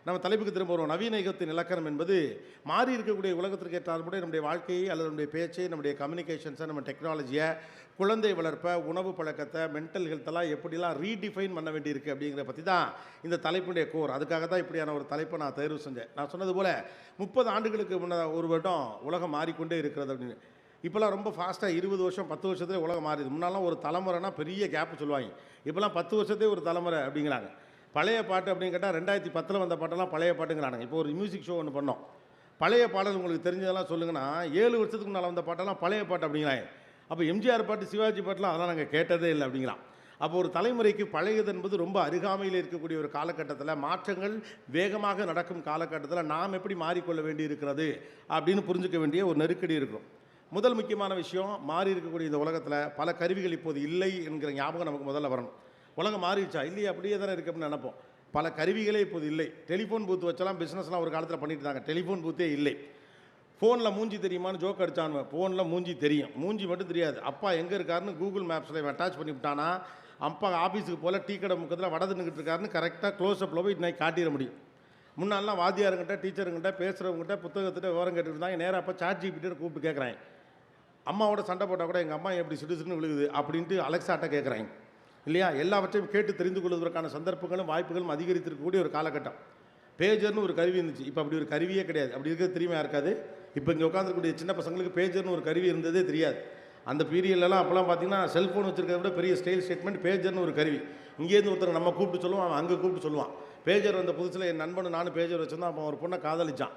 நம்ம தலைப்புக்கு திரும்ப வருவோம். நவீன யுகத்தின் இலக்கணம் என்பது மாறி இருக்கக்கூடிய உலகத்திற்கு ஏற்றாற்படி நம்முடைய வாழ்க்கையை அல்லது நம்முடைய பேச்சை, நம்முடைய கம்யூனிகேஷன்ஸை, நம்ம டெக்னாலஜியை, குழந்தை வளர்ப்பை, உணவு பழக்கத்தை, மென்டல் ஹெல்த்தெல்லாம் எப்படிலாம் ரீடிஃபைன் பண்ண வேண்டியிருக்கு அப்படிங்கிற பற்றி தான் இந்த தலைப்புடைய கோர். அதுக்காக தான் இப்படியான ஒரு தலைப்பை நான் தேர்வு செஞ்சேன். நான் சொன்னது போல் 30 ஆண்டுகளுக்கு முன்ன ஒரு வருடம் உலகம் மாறிக்கொண்டே இருக்கிறது அப்படின்னு. இப்போலாம் ரொம்ப ஃபாஸ்ட்டாக 20 வருஷம் 10 வருஷத்துலேயே உலகம் மாறிடுது. முன்னாலாம் ஒரு தலைமுறைனா பெரிய கேப்பு சொல்லுவாங்க. இப்போலாம் 10 வருஷத்தே ஒரு தலைமுறை அப்படிங்கிறாங்க. பழைய பாட்டு அப்படின்னு கேட்டால் 2010 வந்த பாட்டெல்லாம் பழைய பாட்டுங்கிறாங்க. இப்போ ஒரு மியூசிக் ஷோ ஒன்று பண்ணோம். பழைய பாடல் உங்களுக்கு தெரிஞ்சதெல்லாம் சொல்லுங்கன்னா 7 வருஷத்துக்கு முன்னால் வந்த பாட்டெல்லாம் பழைய பாட்டு அப்படிங்கிறாங்க. அப்போ எம்ஜிஆர் பாட்டு, சிவாஜி பாட்டுலாம் அதெல்லாம் நாங்கள் கேட்டதே இல்லை அப்படிங்கிறான். அப்போ ஒரு தலைமுறைக்கு பழையது என்பது ரொம்ப அருகாமையில் இருக்கக்கூடிய ஒரு காலகட்டத்தில், மாற்றங்கள் வேகமாக நடக்கும் காலகட்டத்தில் நாம் எப்படி மாறிக்கொள்ள வேண்டி இருக்கிறது அப்படின்னு புரிஞ்சுக்க வேண்டிய ஒரு நெருக்கடி இருக்கும். முதல் முக்கியமான விஷயம், மாறி இருக்கக்கூடிய இந்த உலகத்தில் பல கருவிகள் இப்போது இல்லை என்கிற ஞாபகம் நமக்கு முதல்ல வரணும். உலகம் மாறிடுச்சா? இல்லையே, அப்படியே தானே இருக்கு அப்படின்னு நினைப்போம். பல கருவிகளே இப்போது இல்லை. டெலிஃபோன் பூத் வச்செல்லாம் பிஸ்னஸ்லாம் ஒரு காலத்தில் பண்ணிட்டு இருந்தாங்க. டெலிஃபோன் பூத்தே இல்லை. ஃபோனில் மூஞ்சி தெரியுமான்னு ஜோக் அடிச்சானுவேன். ஃபோனில் மூஞ்சி தெரியும், மூஞ்சி மட்டும் தெரியாது. அப்பா எங்கே இருக்காருன்னு கூகுள் மேப்ஸில் அட்டாச் பண்ணி விட்டானா, அப்பா ஆஃபீஸுக்கு போல் டீ கடை முக்கத்தில் வடை தின்னுக்கிட்டு இருக்காருன்னு கரெக்டாக க்ளோஸ்அப்பில் போய் இன்னைக்கு காட்டிட முடியும். முன்னாலாம் வாத்தியாருங்கிட்ட, டீச்சருங்கிட்ட, பேசுகிறவங்ககிட்ட, புத்தகத்திட்ட விவரம் கேட்டுட்டு இருந்தாங்க. நேராக அப்போ ChatGPT கூப்பிட்டு கேட்குறாங்க. அம்மாவோட சண்டை போட்டால் கூட எங்கள் அம்மா எப்படி சிடுசுன்னு விழுகுது அப்படின்ட்டு அலெக்சாட்ட கேட்குறாங்க இல்லையா? எல்லாவற்றையும் கேட்டு தெரிந்து கொள்வதற்கான சந்தர்ப்பங்களும் வாய்ப்புகளும் அதிகரித்திருக்கக்கூடிய ஒரு காலகட்டம். பேஜர்னு ஒரு கருவி இருந்துச்சு. இப்போ அப்படி ஒரு கருவியே கிடையாது. அப்படி இருக்கிறது தெரியுமா இருக்காது? இப்போ இங்கே உட்காந்துருக்கக்கூடிய சின்ன பசங்களுக்கு பேஜர்னு ஒரு கருவி இருந்ததே தெரியாது. அந்த பீரியட்லலாம் அப்போலாம் பார்த்தீங்கன்னா செல்ஃபோன் வச்சுருக்கிறத விட பெரிய ஸ்டைல் ஸ்டேட்மெண்ட் பேஜர்னு ஒரு கருவி. இங்கேருந்து ஒருத்தர் நம்ம கூப்பிட்டு சொல்லுவான், அவன் அங்கே கூப்பிட்டு சொல்லுவான். பேஜர் வந்த புதுசில் என் நண்பனும் நானும் பேஜர் வச்சுருந்தான். அப்போ ஒரு பொண்ணை காதலிச்சான்.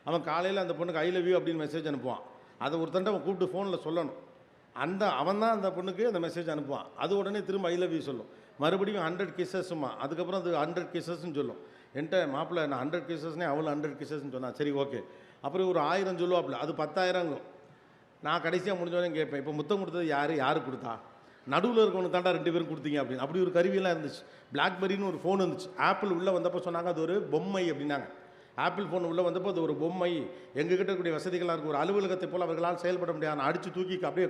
அவன் காலையில் அந்த பொண்ணுக்கு ஐ லவ் யூ அப்படின்னு மெசேஜ் அனுப்புவான். அதை ஒருத்தன்ட்ட அவன் கூப்பிட்டு ஃபோனில் சொல்லணும். அவன் தான் அந்த பொண்ணுக்கு அந்த மெசேஜ் அனுப்புவான். அது உடனே திரும்ப ஐ லவ் யூ சொல்லும். மறுபடியும் 100 கிசஸ்மா, அதுக்கப்புறம் அது 100 கிசஸ்ன்னு சொல்லும். என்கிட்ட மாப்பிள்ளை நான் 100 கிசஸ்னே அவள் 100 கிசஸ்ன்னு சொன்னான். சரி ஓகே. அப்புறம் ஒரு 1000 சொல்லுவாப்பில்ல, அது 10,000ங்கும். நான் கடைசியாக முடிஞ்சோடனே கேட்பேன், இப்போ முத்தம் கொடுத்தது யார் கொடுத்தா? நடுவில் இருக்கவனுக்கு தாண்டா 2 பேரும் கொடுத்தீங்க அப்படின்னு. அப்படி ஒரு கருவியெல்லாம் இருந்துச்சு. பிளாக்பெரின்னு ஒரு ஃபோன் இருந்துச்சு. ஆப்பிள் உள்ளே வந்தப்போ சொன்னாங்க அது ஒரு பொம்மை அப்படின்னாங்க. ஆப்பிள் ஃபோன் உள்ளே வந்தப்போ அது ஒரு பொம்மை. எங்ககிட்ட இருக்கக்கூடிய வசதிகளாக இருக்கும். ஒரு அலுவலகத்தை போல் அவர்களால் செயல்பட முடியாது. அடித்து தூக்கி அப்படியே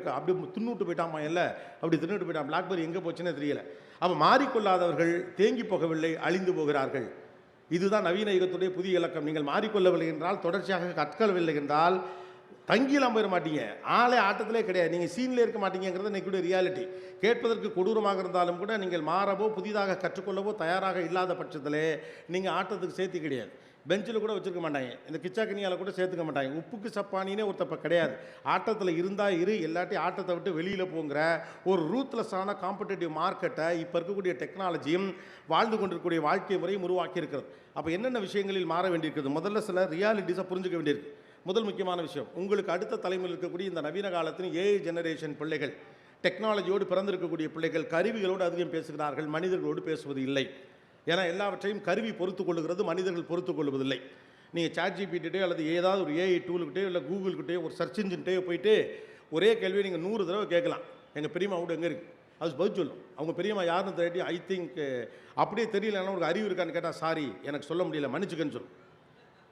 தின்னுட்டு போயிட்டாமா இல்லை, அப்படி தின்னுட்டு போயிட்டான். பிளாக்பெரி எங்கே போச்சுன்னே தெரியல. அப்போ மாறிக்கொள்ளாதவர்கள் தேங்கி போகவில்லை, அழிந்து போகிறார்கள். இதுதான் நவீன யுகத்துடைய புதிய இலக்கம். நீங்கள் மாறிக்கொள்ளவில்லை என்றால், தொடர்ச்சியாக கற்கவில்லை என்றால் தங்கிலாம் போயிட மாட்டீங்க. ஆளே ஆட்டத்திலே கிடையாது. நீங்கள் சீனில் இருக்க மாட்டீங்கிறது இன்றைக்குடைய ரியாலிட்டி. கேட்பதற்கு கொடூரமாக இருந்தாலும் கூட நீங்கள் மாறவோ புதிதாக கற்றுக்கொள்ளவோ தயாராக இல்லாத பட்சத்திலே நீங்கள் ஆட்டத்துக்கு சேர்த்து கிடையாது. பெஞ்சில் கூட வச்சுருக்க மாட்டாங்க. இந்த கிச்சாக்கனியால் கூட சேர்த்துக்க மாட்டாங்க. உப்புக்கு சப்பானினே ஒருத்தப்ப கிடையாது. ஆட்டத்தில் இருந்தால் எல்லாத்தையும் ஆட்டத்தை விட்டு வெளியில் போங்கிற ஒரு ரூத்லெஸ்ஸான காம்படிட்டிவ் மார்க்கெட்டை இப்போ இருக்கக்கூடிய டெக்னாலஜியும் வாழ்ந்து கொண்டிருக்கக்கூடிய வாழ்க்கை முறையும் உருவாக்கி இருக்கிறது. அப்போ என்னென்ன விஷயங்களில் மாற வேண்டியிருக்கிறது? முதல்ல சில ரியாலிட்டிஸை புரிஞ்சுக்க வேண்டியிருக்கு. முதல் முக்கியமான விஷயம், உங்களுக்கு அடுத்த தலைமையில் இருக்கக்கூடிய இந்த நவீன காலத்தின் ஏஐ ஜெனரேஷன் பிள்ளைகள், டெக்னாலஜியோடு பிறந்திருக்கக்கூடிய பிள்ளைகள் கருவிகளோடு அதிகம் பேசுகிறார்கள், மனிதர்களோடு பேசுவது இல்லை. ஏன்னா எல்லாவற்றையும் கருவி பொறுத்து கொள்ளுகிறது, மனிதர்கள் பொறுத்து கொள்வதில்லை. நீங்கள் ChatGPT அல்லது ஏதாவது ஒரு ஏஐ டூலுக்கிட்டே இல்லை கூகுள்கிட்டே ஒரு சர்ச் இன்ஜின்கிட்டே போயிட்டு ஒரே கேள்வியை நீங்கள் 100 தடவை கேட்கலாம். எங்கள் பெரியம்மா வீடு எங்கே இருக்குது, அது பதில் சொல்லும். அவங்க பெரியம்மா யாருன்னு தேடி ஐ திங்க் அப்படியே தெரியலன்னா ஒரு அறிவு இருக்கான்னு கேட்டால் சாரி எனக்கு சொல்ல முடியல மன்னிச்சுக்கன்னு சொல்லும்.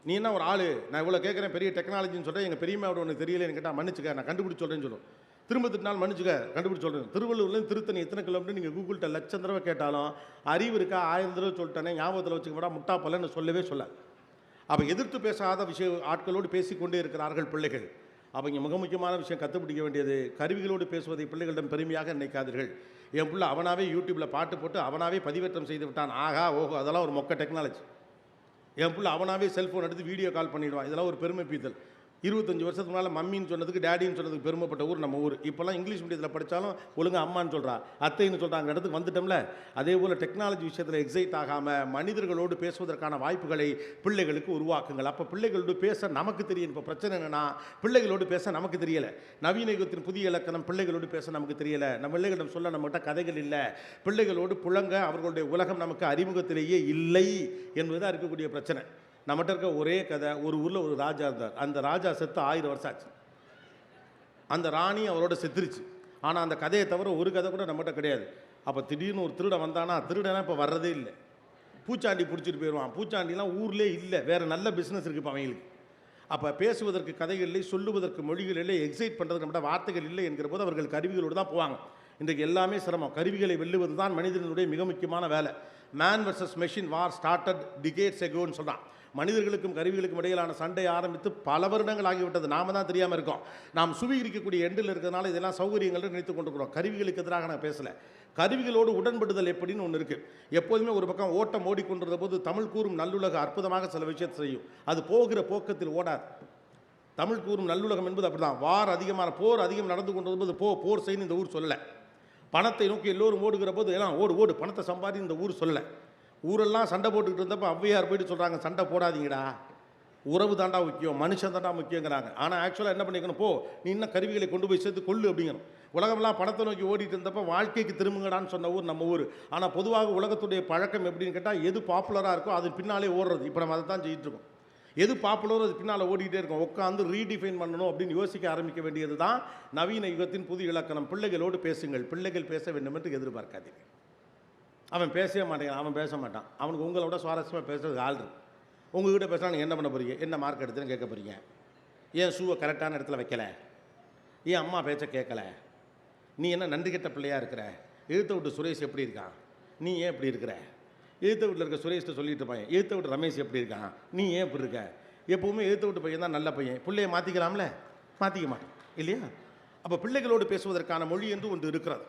நீ என்ன ஒரு ஆள், நான் இவ்வளோ கேட்குறேன் பெரிய டெக்னாலஜின்னு சொல்கிறேன், எங்கள் பெரியம்மாவோட ஒன்று தெரியலன்னு கேட்டால் மன்னிச்சுக்க நான் கண்டுபிடிச்சி சொல்கிறேன்னு சொல்லும். திரும்ப திட்டினாலும் மன்னிச்சுக்க கண்டுபிடிச்சி சொல்கிறேன். திருவள்ளூர்லேருந்து திருத்தணி எத்தனை கிலோமீட்டர் நீங்கள் கூகுள்கிட்ட லட்சம் தடவை கேட்டாலும் அறிவு இருக்கா 1000 தடவை சொல்லிட்டேனே ஞாபகத்தில் வச்சுக்க விட முட்டா பலன்னு சொல்லவே சொல்ல. அப்போ எதிர்த்து பேசாத ஆட்களோடு பேசிக்கொண்டே இருக்கிறார்கள் பிள்ளைகள். அப்போ இங்கே மிக முக்கியமான விஷயம் கற்றுப்பிடிக்க வேண்டியது, கருவிகளோடு பேசுவதை பிள்ளைகளிடம் பெருமையாக நினைக்காதீர்கள். என் பிள்ளை அவனாவே யூடியூப்பில் பாட்டு போட்டு அவனாவே பதிவேற்றம் செய்து விட்டான், ஆகா ஓஹோ அதெல்லாம் ஒரு மொக்க டெக்னாலஜி. என் பிள்ளை அவனாவே செல்ஃபோன் எடுத்து வீடியோ கால் பண்ணிவிடுவான், இதெல்லாம் ஒரு பெருமை பீத்தல். 25 வருஷத்துக்கு முன்னால் மம்மின்னு சொன்னதுக்கு டேடின்னு சொன்னதுக்கு பெருமைப்பட்ட ஊர் நம்ம ஊர். இப்போல்லாம் இங்கிலீஷ் மீடியத்தில் படித்தாலும் ஒழுங்காக அம்மான்னு சொல்கிறா, அத்தைன்னு சொல்கிறாங்க, இடத்துக்கு வந்துட்டோம்ல. அதே போல் டெக்னாலஜி விஷயத்தில் எக்ஸைட் ஆகாமல் மனிதர்களோடு பேசுவதற்கான வாய்ப்புகளை பிள்ளைகளுக்கு உருவாக்குங்கள். அப்போ பிள்ளைகளோடு பேச நமக்கு தெரியும். இப்போ பிரச்சனை என்னென்னா பிள்ளைகளோடு பேச நமக்கு தெரியலை. நவீன யுகத்தின் புதிய இலக்கணம் பிள்ளைகளோடு பேச நமக்கு தெரியலை. நம்ம பிள்ளைகளிடம் சொல்ல நம்மகிட்ட கதைகள் இல்லை. பிள்ளைகளோடு புழங்க அவர்களுடைய உலகம் நமக்கு அறிமுகத்திலேயே இல்லை என்பதுதான் இருக்கக்கூடிய பிரச்சனை. நம்மகிட்ட இருக்க ஒரே கதை, ஒரு ஊரில் ஒரு ராஜா இருந்தார். அந்த ராஜா செத்து 1000 வருஷம் ஆச்சு. அந்த ராணி அவரோட செத்துருச்சு. ஆனால் அந்த கதையை தவிர ஒரு கதை கூட நம்மகிட்ட கிடையாது. அப்போ திடீர்னு ஒரு திருடன் வந்தானா, திருடனா இப்போ வர்றதே இல்லை. பூச்சாண்டி பிடிச்சிட்டு போயிடுவான். பூச்சாண்டிலாம் ஊர்லேயே இல்லை, வேறு நல்ல பிஸ்னஸ் இருக்குது இப்போ அவங்களுக்கு. அப்போ பேசுவதற்கு கதைகள் இல்லை, சொல்லுவதற்கு மொழிகள் இல்லை, எக்ஸைட் பண்ணுறதுக்கு நம்மகிட்ட வார்த்தைகள் இல்லை என்கிற போது அவர்கள் கருவிகளோடு தான் போவாங்க. இன்றைக்கு எல்லாமே சிரமம். கருவிகளை வெல்லுவது தான் மனிதனுடைய மிக முக்கியமான வேலை. மேன் வர்சஸ் மெஷின் வார் ஸ்டார்டட் டிகேட்ஸ் எகோன்னு சொல்கிறான். மனிதர்களுக்கும் கருவிகளுக்கும் இடையிலான சண்டை ஆரம்பித்து பல வருடங்கள் ஆகிவிட்டது. நாம தான் தெரியாமல் இருக்கோம். நாம் சுவீகரிக்கக்கூடிய எண்டில் இருக்கிறதுனால இதெல்லாம் சௌகரியங்கள் நினைத்து கொண்டிருக்கிறோம். கருவிகளுக்கு எதிராக நான் பேசலை. கருவிகளோடு உடன்படுதல் எப்படின்னு ஒன்று இருக்குது. எப்போதுமே ஒரு பக்கம் ஓட்டம் ஓடிக்கொண்டிருந்த போது தமிழ் கூறும் நல்லுலக அற்புதமாக சில விஷயத்தை செய்யும். அது போகிற போக்கத்தில் ஓடாது. தமிழ் கூறும் நல்லுலகம் என்பது அப்படி தான். போர் அதிகம் நடந்து கொண்டிருந்தபோது போர் செய்யணும் இந்த ஊர் சொல்லலை. பணத்தை நோக்கி எல்லோரும் ஓடுகிற போது எல்லாம் ஓடு பணத்தை சம்பாதி இந்த ஊர் சொல்லலை. ஊரெல்லாம் சண்டை போட்டுக்கிட்டு இருந்தப்போ ஔவையார் போயிட்டு சொல்கிறாங்க, சண்டை போடாதீங்கடா, உறவு தாண்டா முக்கியம், மனுஷன் தாண்டா முக்கியங்கிறாங்க. ஆனால் ஆக்சுவலாக என்ன பண்ணிக்கணும், நீ இன்னும் கருவிகளை கொண்டு போய் சேர்த்து கொள்ளு அப்படிங்கணும். உலகமெல்லாம் பணத்தை நோக்கி ஓடிட்டு இருந்தப்போ வாழ்க்கைக்கு திரும்புங்கடான்னு சொன்ன ஊர் நம்ம ஊர். ஆனால் பொதுவாக உலகத்துடைய பழக்கம் எப்படின்னு கேட்டால், எது பாப்புலராக இருக்கோ அது பின்னாலே ஓடுறது. இப்போ நம்ம அதை தான் செய்யிட்டு இருக்கோம். எது பாப்புலரோ அது பின்னால் ஓடிக்கிட்டே இருக்கும். உட்காந்து ரீடிஃபைன் பண்ணணும் அப்படின்னு யோசிக்க ஆரம்பிக்க வேண்டியது தான் நவீன யுகத்தின் புது இலக்கணம். பிள்ளைகளோடு பேசுங்கள், பிள்ளைகள் பேச வேண்டும் என்று எதிர்பார்க்காதீங்க. அவன் பேசவே மாட்டேங்கிறான், அவன் பேச மாட்டான். அவனுக்கு உங்களோட சுவாரஸ்யமாக பேசுறது ஆள் இருக்கு. உங்கள்கிட்ட பேசினா நீங்கள் என்ன பண்ண போகிறீங்க, என்ன மார்க் எடுத்துன்னு கேட்க போகிறீங்க, ஏன் ஷூவை கரெக்டான இடத்துல வைக்கலை, ஏன் அம்மா பேச்ச கேட்கலை, நீ என்ன நன்றி கெட்ட பிள்ளையாக இருக்கிற, எழுத்த விட்டு சுரேஷ் எப்படி இருக்கான், நீ ஏன் இப்படி இருக்கிற, எழுத்த வீட்டில் இருக்க சுரேஷ்ட்டு சொல்லிட்டு இருப்பாங்க, எழுத்த விட்டு ரமேஷ் எப்படி இருக்கான், நீ ஏன் இப்படி இருக்க. எப்போவுமே எழுத்த விட்டு பையன் தான் நல்ல பையன். பிள்ளையை மாற்றிக்கலாம்ல, மாற்றிக்க மாட்டோம் இல்லையா. அப்போ பிள்ளைகளோடு பேசுவதற்கான மொழி என்று ஒன்று இருக்கிறது.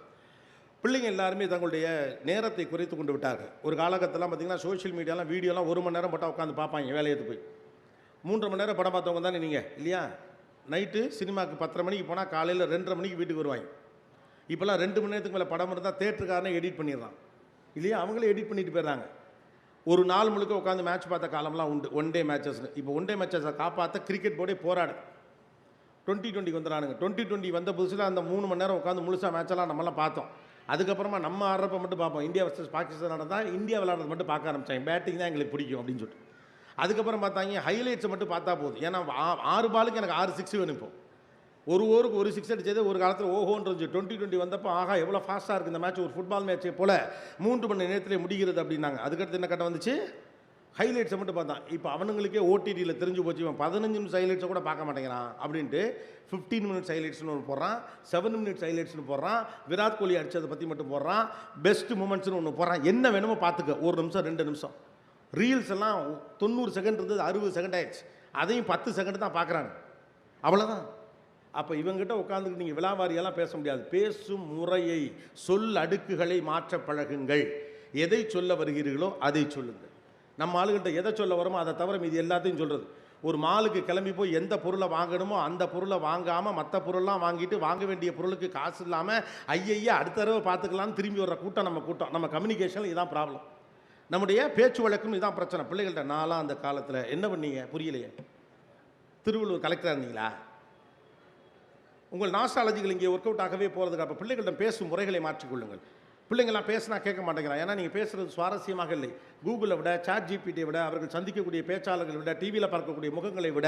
பிள்ளைங்க எல்லாருமே தங்களுடைய நேரத்தை குறைத்து கொண்டு விட்டார்கள். ஒரு காலகட்டத்தில் பார்த்திங்கன்னா சோஷியல் மீடியாலாம் வீடியோலாம் 1 மணி நேரம் போட்டால் உட்காந்து பார்ப்பாங்க வேலையேற்று போய். 3 மணி நேரம் படம் பார்த்தவங்க தானே நீங்கள் இல்லையா. நைட்டு சினிமாவுக்கு 10:30 மணிக்கு போனால் காலையில் 2:30 மணிக்கு வீட்டுக்கு வருவாங்க. இப்போல்லாம் 2 மணி நேரத்துக்கு மேலே படம் இருந்தால் தேட்டருக்காரனே எடிட் பண்ணிடுறான் இல்லையா. அவங்களே எடிட் பண்ணிட்டு போயிடுறாங்க. ஒரு நாள் முழுக்க உட்காந்து மேட்ச் பார்த்த காலம்லாம் உண்டு. 1 டே மேட்சஸ்னு. இப்போ 1 டே மேட்சஸை காப்பாற்ற கிரிக்கெட் போர்டே போராடு. 2020 வந்துடுறானுங்க. 2020 வந்த புதுசில் அந்த 3 மணி நேரம் உட்காந்து முழுசாக மேட்செல்லாம் நம்மளாம் பார்த்தோம். அதுக்கப்புறமா நம்ம ஆடுறப்ப மட்டும் பார்ப்போம். இந்தியா வர்சஸ் பாகிஸ்தான் நடந்தால் இந்தியா விளையாடுறது மட்டும் பார்க்க ஆரம்பித்தாங்க. பேட்டிங் தான் எங்களுக்கு பிடிக்கும் அப்படின்னு சொல்லிட்டு. அதுக்கப்புறம் பார்த்தாங்க ஹைலைட்ஸை மட்டும் பார்த்தா போதும். ஏன்னா 6 பாலுக்கு எனக்கு 6 6 வேணும். இப்போ ஒரு ஓவருக்கு 1 6 அடிச்சதே ஒரு காலத்தில் ஓஹோன்றது. 2020 வந்தப்போ ஆகா எவ்வளோ ஃபாஸ்ட்டாக இருக்குது இந்த மேட்ச், ஒரு ஃபுட்பால் மேட்சை போல் 3 மணி நேரத்திலே முடிகிறது அப்படின்னாங்க. அதுக்கடுத்து என்ன கட்டம் வந்துச்சு, ஹைலைட்ஸை மட்டும் பார்த்தான். இப்போ அவனுங்களுக்கே ஓடிடியில் தெரிஞ்சு போச்சு, இவன் 15 நிமிஷம் ஹைலைட்ஸை கூட பார்க்க மாட்டேங்கிறான் அப்படின்ட்டு 15 மினிட்ஸ் ஹைலைட்ஸ்னு ஒன்று போடுறான், 7 மினிட்ஸ் ஹைலைட்ஸ்னு போடுறான், விராட் கோலி அடித்ததை பற்றி மட்டும் போடுறான், பெஸ்ட் மூமெண்ட்ஸ்னு ஒன்று போடுறான். என்ன வேணுமோ பார்த்துக்க, 1 நிமிஷம் 2 நிமிஷம். ரீல்ஸ் எல்லாம் 90 செகண்ட் இருந்தது, 60 செகண்ட் ஆயிடுச்சு. அதையும் 10 செகண்ட் தான் பார்க்குறாங்க, அவ்வளோதான். அப்போ இவங்ககிட்ட உட்காந்துக்கிட்டு நீங்கள் விலாவாரியெல்லாம் பேச முடியாது. பேசும் முறையை, சொல் அடுக்குகளை மாற்ற பழகுங்கள். எதை சொல்ல வருகிறீர்களோ அதை சொல்லுங்கள். நம்ம ஆளுகிட்ட எதை சொல்ல வரோமோ அதை தவிர மீது எல்லாத்தையும் சொல்கிறது. ஒரு மாலுக்கு கிளம்பி போய் எந்த பொருளை வாங்கணுமோ அந்த பொருளை வாங்காமல் மற்ற பொருள்லாம் வாங்கிட்டு வாங்க வேண்டிய பொருளுக்கு காசு இல்லாமல் ஐயையா அடுத்த தடவை பார்த்துக்கலான்னு திரும்பி வர்ற கூட்டம் நம்ம கூட்டம். நம்ம கம்யூனிகேஷனில் இதான் ப்ராப்ளம். நம்முடைய பேச்சு வழக்கும் இதான் பிரச்சனை. பிள்ளைகள்கிட்ட நான்லாம் அந்த காலத்தில் என்ன பண்ணீங்க புரியலையே, திருவள்ளூர் கலெக்டராக இருந்தீங்களா, உங்கள் நாஸ்டாலஜிகள் இங்கே ஒர்க் அவுட் ஆகவே போகிறதுக்கு. அப்போ பிள்ளைகள்கிட்ட பேசும் முறைகளை மாற்றிக்கொள்ளுங்கள். பிள்ளைங்களாம் பேசினா கேட்க மாட்டேங்கிறான். ஏன்னா நீங்கள் பேசுகிறது சுவாரஸ்யமாக இல்லை. கூகுளை விட, சாட் ஜிபிடியை விட, அவர்கள் சந்திக்கக்கூடிய பேச்சாளர்களை விட, டிவியில் பார்க்கக்கூடிய முகங்களை விட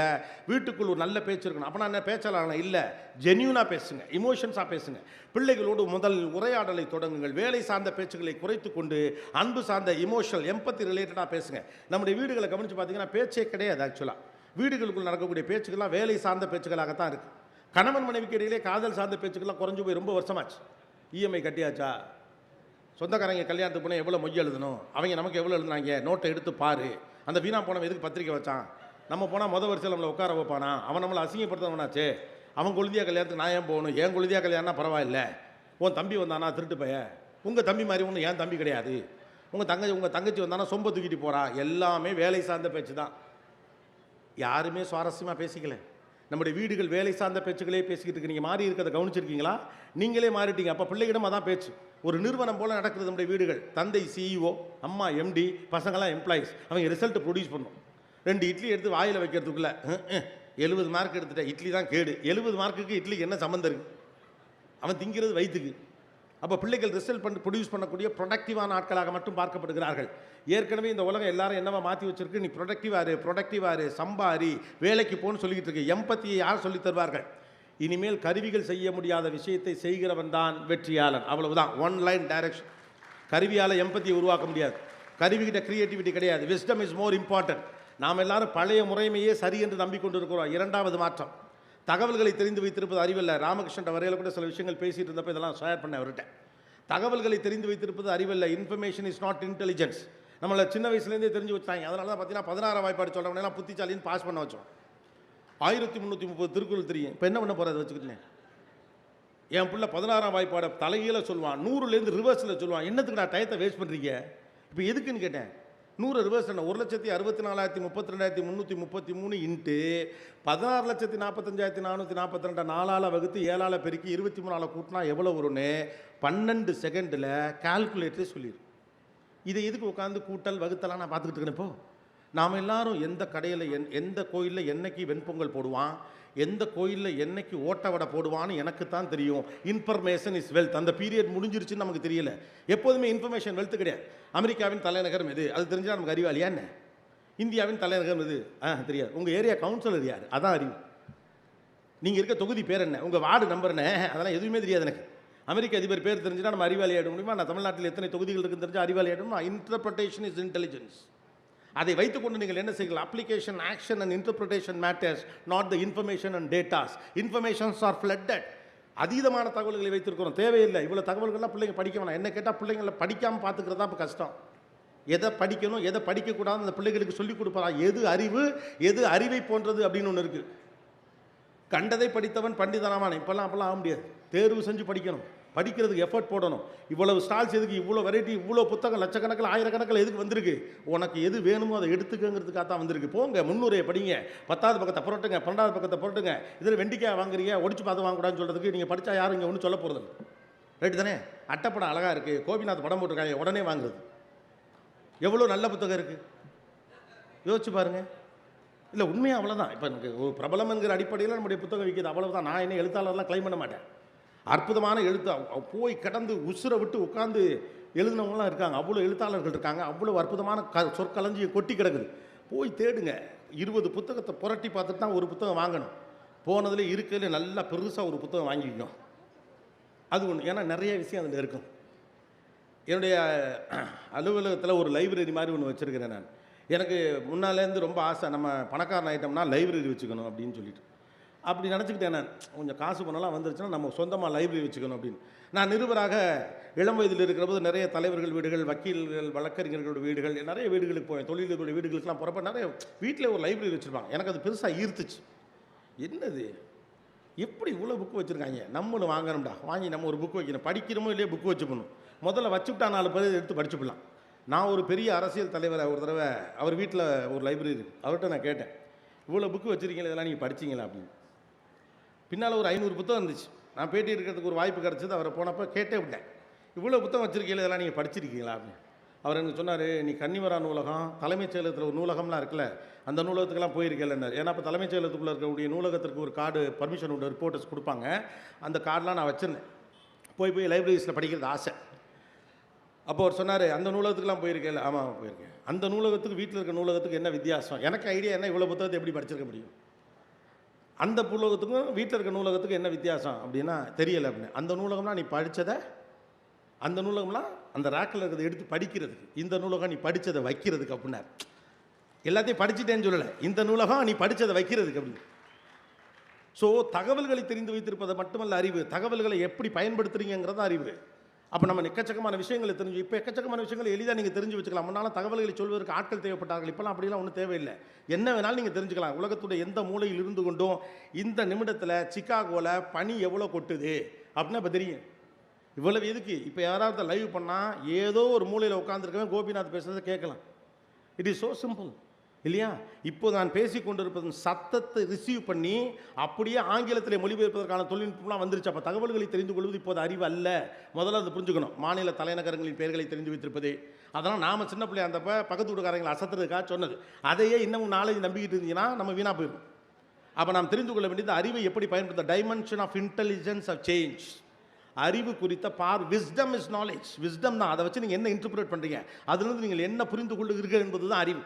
வீட்டுக்குள் ஒரு நல்ல பேச்சு இருக்கணும். அப்போ நான் என்ன பேச்சாளர் இல்லை, ஜென்யூனாக பேசுங்க, இமோஷன்ஸாக பேசுங்க. பிள்ளைகளோடு முதல் உரையாடலை தொடங்குங்கள். வேலை சார்ந்த பேச்சுக்களை குறைத்து கொண்டு அன்பு சார்ந்த இமோஷனல் எம்பத்தி ரிலேட்டடாக பேசுங்க. நம்முடைய வீடுகளை கவனித்து பார்த்தீங்கன்னா பேச்சே கிடையாது. ஆக்சுவலாக வீடுகளுக்குள் நடக்கக்கூடிய பேச்சுக்கெல்லாம் வேலை சார்ந்த பேச்சுக்களாகத்தான் இருக்குது. கணவன் மனைவிக்கு இடையிலே காதல் சார்ந்த பேச்சுக்கெல்லாம் குறைஞ்சு போய் ரொம்ப வருஷமாச்சு. இஎம்ஐ கட்டியாச்சா, சொந்தக்காரங்க கல்யாணத்துக்கு போனால் எவ்வளோ மொய் எழுதணும், அவங்க நமக்கு எவ்வளோ எழுதுனாங்க, நோட்டை எடுத்து பாரு, அந்த வீணா போனவன் எதுக்கு பத்திரிக்கை வச்சான், நம்ம போனால் வரிசையில் நம்மளை உட்கார வைப்பானா, அவன் நம்மளை அசிங்கப்படுத்தவனாச்சு, அவன் கொழுந்தியா கல்யாணத்துக்கு நான் ஏன் போகணும், என் கொழுந்தியா கல்யாணம்னா பரவாயில்ல, உன் தம்பி வந்தானா திருட்டு பைய, உங்கள் தம்பி மாதிரி ஒன்று என் தம்பி கிடையாது, உங்கள் தங்கச்சி வந்தானா சொம்ப தூக்கிட்டு போகிறா. எல்லாமே வேலை சார்ந்த பேச்சு தான். யாருமே சுவாரஸ்யமாக பேசிக்கல. நம்முடைய வீடுகள் வேலை சார்ந்த பேச்சுகளே பேசிக்கிட்டு இருக்கு. நீங்கள் மாறி இருக்கிறத கவனிச்சிருக்கீங்களா? நீங்களே மாறிட்டீங்க. அப்போ பிள்ளைகிடம் அதான் பேச்சு. ஒரு நிறுவனம் போல் நடக்குது நம்முடைய வீடுகள். தந்தை சிஇஓ, அம்மா எம்டி, பசங்களாம் எம்ப்ளாயிஸ். அவங்க ரிசல்ட் ப்ரொடியூஸ் பண்ணும். 2 இட்லி எடுத்து வாயில் வைக்கிறதுக்குள்ளே 70 மார்க் எடுத்துட்டேன், இட்லி தான் கேடு. 70 மார்க்குக்கு இட்லிக்கு என்ன சம்மந்தம் இருக்குது? அவன் திங்கிறது வயிற்றுக்கு. அப்போ பிள்ளைகள் ரிசல்ட் ப்ரொடியூஸ் பண்ணக்கூடிய ப்ரொடக்டிவான ஆட்களாக மட்டும் பார்க்கப்படுகிறார்கள். ஏற்கனவே இந்த உலகம் எல்லாரும் என்னவா மாற்றி வச்சிருக்கு, நீ ப்ரொடக்டிவாரு, சம்பாரி, வேலைக்கு போன்னு சொல்லிக்கிட்டு இருக்கு. எம்பத்தியை யார் சொல்லித் தருவார்கள்? இனிமேல் கருவிகள் செய்ய முடியாத விஷயத்தை செய்கிறவன் தான் வெற்றியாளன். அவ்வளவுதான். 1 லைன் டைரக்ஷன். கருவியால் எம்பத்தியை உருவாக்க முடியாது. கருவிகிட்ட கிரியேட்டிவிட்டி கிடையாது. Wisdom is more important. நாம் எல்லாரும் பழைய முறைமையே சரி என்று நம்பிக்கொண்டு இருக்கிறோம். 2வது மாற்றம், தகவல்களை தெரிந்து வைத்திருப்பது அறிவில்லை. ராமகிருஷ்ணன் வரையில் கூட சில விஷயங்கள் பேசிகிட்டு இருந்தப்போ இதெல்லாம் ஷேர் பண்ண அவர்கிட்ட. தகவல்களை தெரிந்து வைத்திருப்பது அறிவல்ல. Information is not intelligence. நம்மளை சின்ன வயசுலேருந்தே தெரிஞ்சு வச்சாங்க. அதனால தான் பார்த்தீங்கன்னா 16 வாய்ப்பாடு சொல்கிறவனெல்லாம் புத்திசாலின்னு பாஸ் பண்ண வச்சோம். 1330 திருக்குறள் தெரியும். இப்போ என்ன பண்ண போகிறத வச்சுக்கிட்டேன். என் பிள்ளை 16ஆம் வாய்ப்பாடை தலைகீழ சொல்லுவான், 100லேருந்து ரிவர்ஸில் சொல்லுவான். என்னத்துக்கு நான் டயத்தை வேஸ்ட் பண்ணுறீங்க? இப்போ எதுக்குன்னு கேட்டேன். 100 ரிவர்ஸ் என்ன 1,64,32,333 இன்ட்டு 16,45,442 4ஆல் வகுத்து 7ஆல் பெருக்கி 23ஆல் கூட்டினா எவ்வளோ வரும்னு 12 செகண்டில் கால்குலேட்டரே சொல்லிடும். இதை எதுக்கு உட்காந்து கூட்டல் வகுத்தலாம் நான் பார்த்துக்கிட்டு இருக்கேன். இப்போ நாம் எல்லாரும் எந்த கடையில் எந்த கோயிலில் என்னைக்கு வெண்பொங்கல் போடுவான், எந்த கோயிலில் என்னைக்கு ஓட்ட வடை போடுவான்னு எனக்கு தான் தெரியும். Information is wealth. அந்த பீரியட் முடிஞ்சிருச்சுன்னு நமக்கு தெரியல. எப்போதுமே இன்ஃபர்மேஷன் வெல்த் கிடையாது. அமெரிக்காவின் தலைநகரம் எது அது தெரிஞ்சால் நமக்கு அறிவாளியா என்ன? இந்தியாவின் தலைநகரம் எது தெரியாது. உங்கள் ஏரியா கவுன்சிலர் யார் அதான் அறிவு. நீங்கள் இருக்க தொகுதி பேர் என்ன, உங்கள் வார்டு நம்பர் என்ன, அதெல்லாம் எதுவுமே தெரியாது எனக்கு. அமெரிக்க அதிபர் பேர் தெரிஞ்சுன்னா நம்ம அறிவாளி ஆகிட முடியுமா? நான் தமிழ்நாட்டில் எத்தனை தொகுதிகள் இருக்குன்னு தெரிஞ்சு அறிவாளி ஆகிடுமா? Interpretation is intelligence. அதை வைத்துக்கொண்டு நீங்கள் என்ன செய்யலாம்? Application, action and interpretation matters, not the information and datas. Informations R flooded. அதீதமான தகவல்களை வைத்திருக்கிறோம். தேவையில்லை இவ்வளோ தகவல்கள்லாம் பிள்ளைங்க படிக்க வேணாம். என்ன கேட்டால் பிள்ளைங்களை படிக்காமல் பார்த்துக்கிறது தான் இப்போ கஷ்டம். எதை படிக்கணும் எதை படிக்கக்கூடாது அந்த பிள்ளைகளுக்கு சொல்லிக் கொடுப்பதா? எது அறிவு, எது அறிவை போன்றது அப்படின்னு ஒன்று இருக்குது. கண்டதை படித்தவன் பண்டிதனாவான். அப்போல்லாம் ஆக முடியாது. தேர்வு செஞ்சு படிக்கணும். படிக்கிறதுக்கு எஃபர்ட் போடணும். இவ்வளவு ஸ்டால்ஸ் எதுக்கு, இவ்வளோ வெரைட்டி, இவ்வளோ புத்தகம் லட்சக்கணக்கில் ஆயிரக்கணக்கில் எதுக்கு வந்திருக்கு? உனக்கு எது வேணுமோ அதை எடுத்துக்கங்கிறதுக்காக தான் வந்திருக்கு. போங்க முன்னுரையை படிங்க, 10வது பக்கத்தை புரட்டுங்க, 12வது பக்கத்தை புரட்டுங்க. இதில் வெண்டிக்காய் வாங்குறீங்க, ஒடிச்சு பார்த்து வாங்கக்கூடாதுன்னு சொல்கிறதுக்கு நீங்கள் படித்தா யாரும் இங்கே ஒன்றும் சொல்ல போகிறது ரைட்டு தானே? அட்டைப்படம் அழகாக இருக்குது, கோபிநாத் படம் போட்டிருக்காங்க, உடனே வாங்குறது. எவ்வளோ நல்ல புத்தகம் இருக்குது யோசிச்சு பாருங்கள். இல்லை உண்மையாக அவ்வளோதான். இப்போ எனக்கு ஒரு பிரபலம் என்கிற அடிப்படையில் நம்முடைய புத்தகம் விற்கிது, அவ்வளோதான். நான் என்ன எழுத்தாளர்லாம் கிளைம் பண்ண மாட்டேன். அற்புதமான எழுத்து போய் கடந்து உசுரை விட்டு உட்காந்து எழுதினவங்களாம் இருக்காங்க. அவ்வளோ எழுத்தாளர்கள் இருக்காங்க. அவ்வளோ அற்புதமான சொற்களஞ்சியை கொட்டி கிடக்குது. போய் தேடுங்க. 20 புத்தகத்தை புரட்டி பார்த்துட்டு தான் ஒரு புத்தகம் வாங்கணும். போனதில் இருக்கிறதுல நல்லா பெருசாக ஒரு புத்தகம் வாங்கிக்கணும். அது ஒன்று. ஏன்னா நிறைய விஷயம் அதில் இருக்கும். என்னுடைய அலுவலகத்தில் ஒரு லைப்ரரி மாதிரி ஒன்று வச்சுருக்கிறேன் நான். எனக்கு முன்னாலேருந்து ரொம்ப ஆசை, நம்ம பணக்காரன் ஆகிட்டோம்னா லைப்ரரி வச்சுக்கணும் அப்படின்னு சொல்லிட்டு. அப்படி நினச்சிக்கிட்டேன் நான். கொஞ்சம் காசு பணம்லாம் வந்துருச்சுன்னா நம்ம சொந்தமாக லைப்ரரி வச்சுக்கணும் அப்படின்னு. நான் நிருபராக இளம் வயதில் இருக்கிற போது நிறைய தலைவர்கள் வீடுகள், வக்கீல்கள், வழக்கறிஞர்களோட வீடுகள், நிறைய வீடுகளுக்கு போவேன். தொழிலதிபருடைய வீடுகளுக்கெல்லாம் போகிறப்ப நிறைய வீட்டில் ஒரு லைப்ரரி வச்சுருப்பாங்க. எனக்கு அது பெருசாக ஈர்த்துச்சு. என்னது எப்படி இவ்வளோ புக்கு வச்சுருக்காங்க, நம்மளும் வாங்கணும்டா. வாங்கி நம்ம ஒரு புக்கு வைக்கணும். படிக்கிறோமோ இல்லையே புக்கு வச்சுக்கணும். முதல்ல வச்சுவிட்டா 4 பேர் எடுத்து படிச்சுக்கலாம். நான் ஒரு பெரிய அரசியல் தலைவரை ஒரு தடவை அவர் வீட்டில் ஒரு லைப்ரரி அவர்கிட்ட நான் கேட்டேன், இவ்வளோ புக்கு வச்சுருக்கீங்களா, இதெல்லாம் நீங்கள் படிச்சிங்களா அப்படின்னு. பின்னால் ஒரு 500 புத்தகம் இருந்துச்சு. நான் பேட்டி இருக்கிறதுக்கு ஒரு வாய்ப்பு கிடச்சிது. அவரை போனப்போ கேட்டே விட்டேன், இவ்வளோ புத்தகம் வச்சுருக்கீங்களா, இதெல்லாம் நீங்கள் படிச்சிருக்கீங்களா அப்படின்னு. அவர் எனக்கு சொன்னார், நீ கன்னிமரா நூலகம், தலைமைச் செயலகத்தில் ஒரு நூலகம்லாம் இருக்குல்ல, அந்த நூலகத்துக்கெல்லாம் போயிருக்கேன். ஏன்னா இப்போ தலைமைச் செயலகத்துக்குள்ளே இருக்கக்கூடிய நூலகத்திற்கு ஒரு கார்டு பர்மிஷன் உள்ள ரிப்போர்ட்டர்ஸ் கொடுப்பாங்க. அந்த கார்டெலாம் நான் வச்சுருந்தேன். போய் லைப்ரரிஸில் படிக்கிறது ஆசை. அப்போ அவர் சொன்னார், அந்த நூலகத்துக்குலாம் போயிருக்கேன். ஆமாம் போயிருக்கேன். அந்த நூலகத்துக்கு வீட்டில் இருக்க நூலகத்துக்கு என்ன வித்தியாசம்? எனக்கு ஐடியா என்ன, இவ்வளோ புத்தகத்தை எப்படி படிச்சிருக்க முடியும்? அந்த நூலகத்துக்கும் வீட்டில் இருக்க நூலகத்துக்கும் என்ன வித்தியாசம் அப்படின்னா தெரியலை அப்படின்னு. அந்த நூலகம்லாம் நீ படித்ததை, அந்த நூலகம்லாம் அந்த ரேக்கில் இருக்கிறத எடுத்து படிக்கிறதுக்கு, இந்த நூலகம் நீ படித்ததை வைக்கிறதுக்கு அப்படின்னார். எல்லாத்தையும் படிச்சுட்டேன்னு சொல்லலை, இந்த நூலகம் நீ படித்ததை வைக்கிறதுக்கு அப்படின்னு. ஸோ தகவல்களை தெரிந்து வைத்திருப்பதை மட்டுமல்ல அறிவு, தகவல்களை எப்படி பயன்படுத்துறீங்கிறது அறிவு. அப்போ நம்ம எக்கச்சக்கமான விஷயங்களை தெரிஞ்சு, இப்போ எக்கச்சக்கமான விஷயங்களை எளிதாக நீங்கள் தெரிஞ்சு வச்சுக்கலாம். முன்னால் தகவல்களை சொல்வதற்கு ஆட்கள் தேவைப்பட்டார்கள். இப்போலாம் அப்படிலாம் ஒன்றும் தேவையில்லை. என்ன வேணாலும் நீங்கள் தெரிஞ்சுக்கலாம். உலகத்துடைய எந்த மூலையில் இருந்து கொண்டும் இந்த நிமிடத்தில் சிக்காகோவில் பனி எவ்வளோ கொட்டுது அப்படின்னா இப்போ தெரியும். இவ்வளவு எதுக்கு? இப்போ யாராவது லைவ் பண்ணால் ஏதோ ஒரு மூலையில் உட்காந்துருக்கவன் கோபிநாத் பேசுகிறத கேட்கலாம். இட் இஸ் ஸோ சிம்பிள் இல்லையா? இப்போ நான் பேசி கொண்டிருப்பதன் சத்தத்தை ரிசீவ் பண்ணி அப்படியே ஆங்கிலத்தில் மொழிபெயர்ப்பதற்கான தொழில்நுட்பம்லாம் வந்துருச்சு. அப்போ தகவல்களை தெரிந்து கொள்வது இப்போது அறிவு அல்ல. முதல்ல அதை புரிஞ்சுக்கணும். மாநில தலைநகரங்களின் பெயர்களை தெரிந்து வைத்திருப்பது, அதெல்லாம் நாம் சின்ன பிள்ளையா இருந்தப்போ பக்கத்து வீட்டுக்காரங்களை அசத்துறதுக்காக சொன்னது. அதையே இன்னும் நாலேஜ் நம்பிக்கிட்டு இருந்தீங்கன்னா நம்ம வீணாக போயிடும். அப்போ நாம் தெரிந்து கொள்ள வேண்டியது அறிவை எப்படி பயன்படுத்த. Dimension of intelligence of change. அறிவு குறித்த விஸ்டம் இஸ் நாலேஜ். விஸ்டம் தான். அதை வச்சு நீங்கள் என்ன இன்டர்பிரேட் பண்ணுறீங்க, அதுலேருந்து நீங்கள் என்ன புரிந்து கொள்ளுகிறீர்கள் என்பது தான் அறிவு.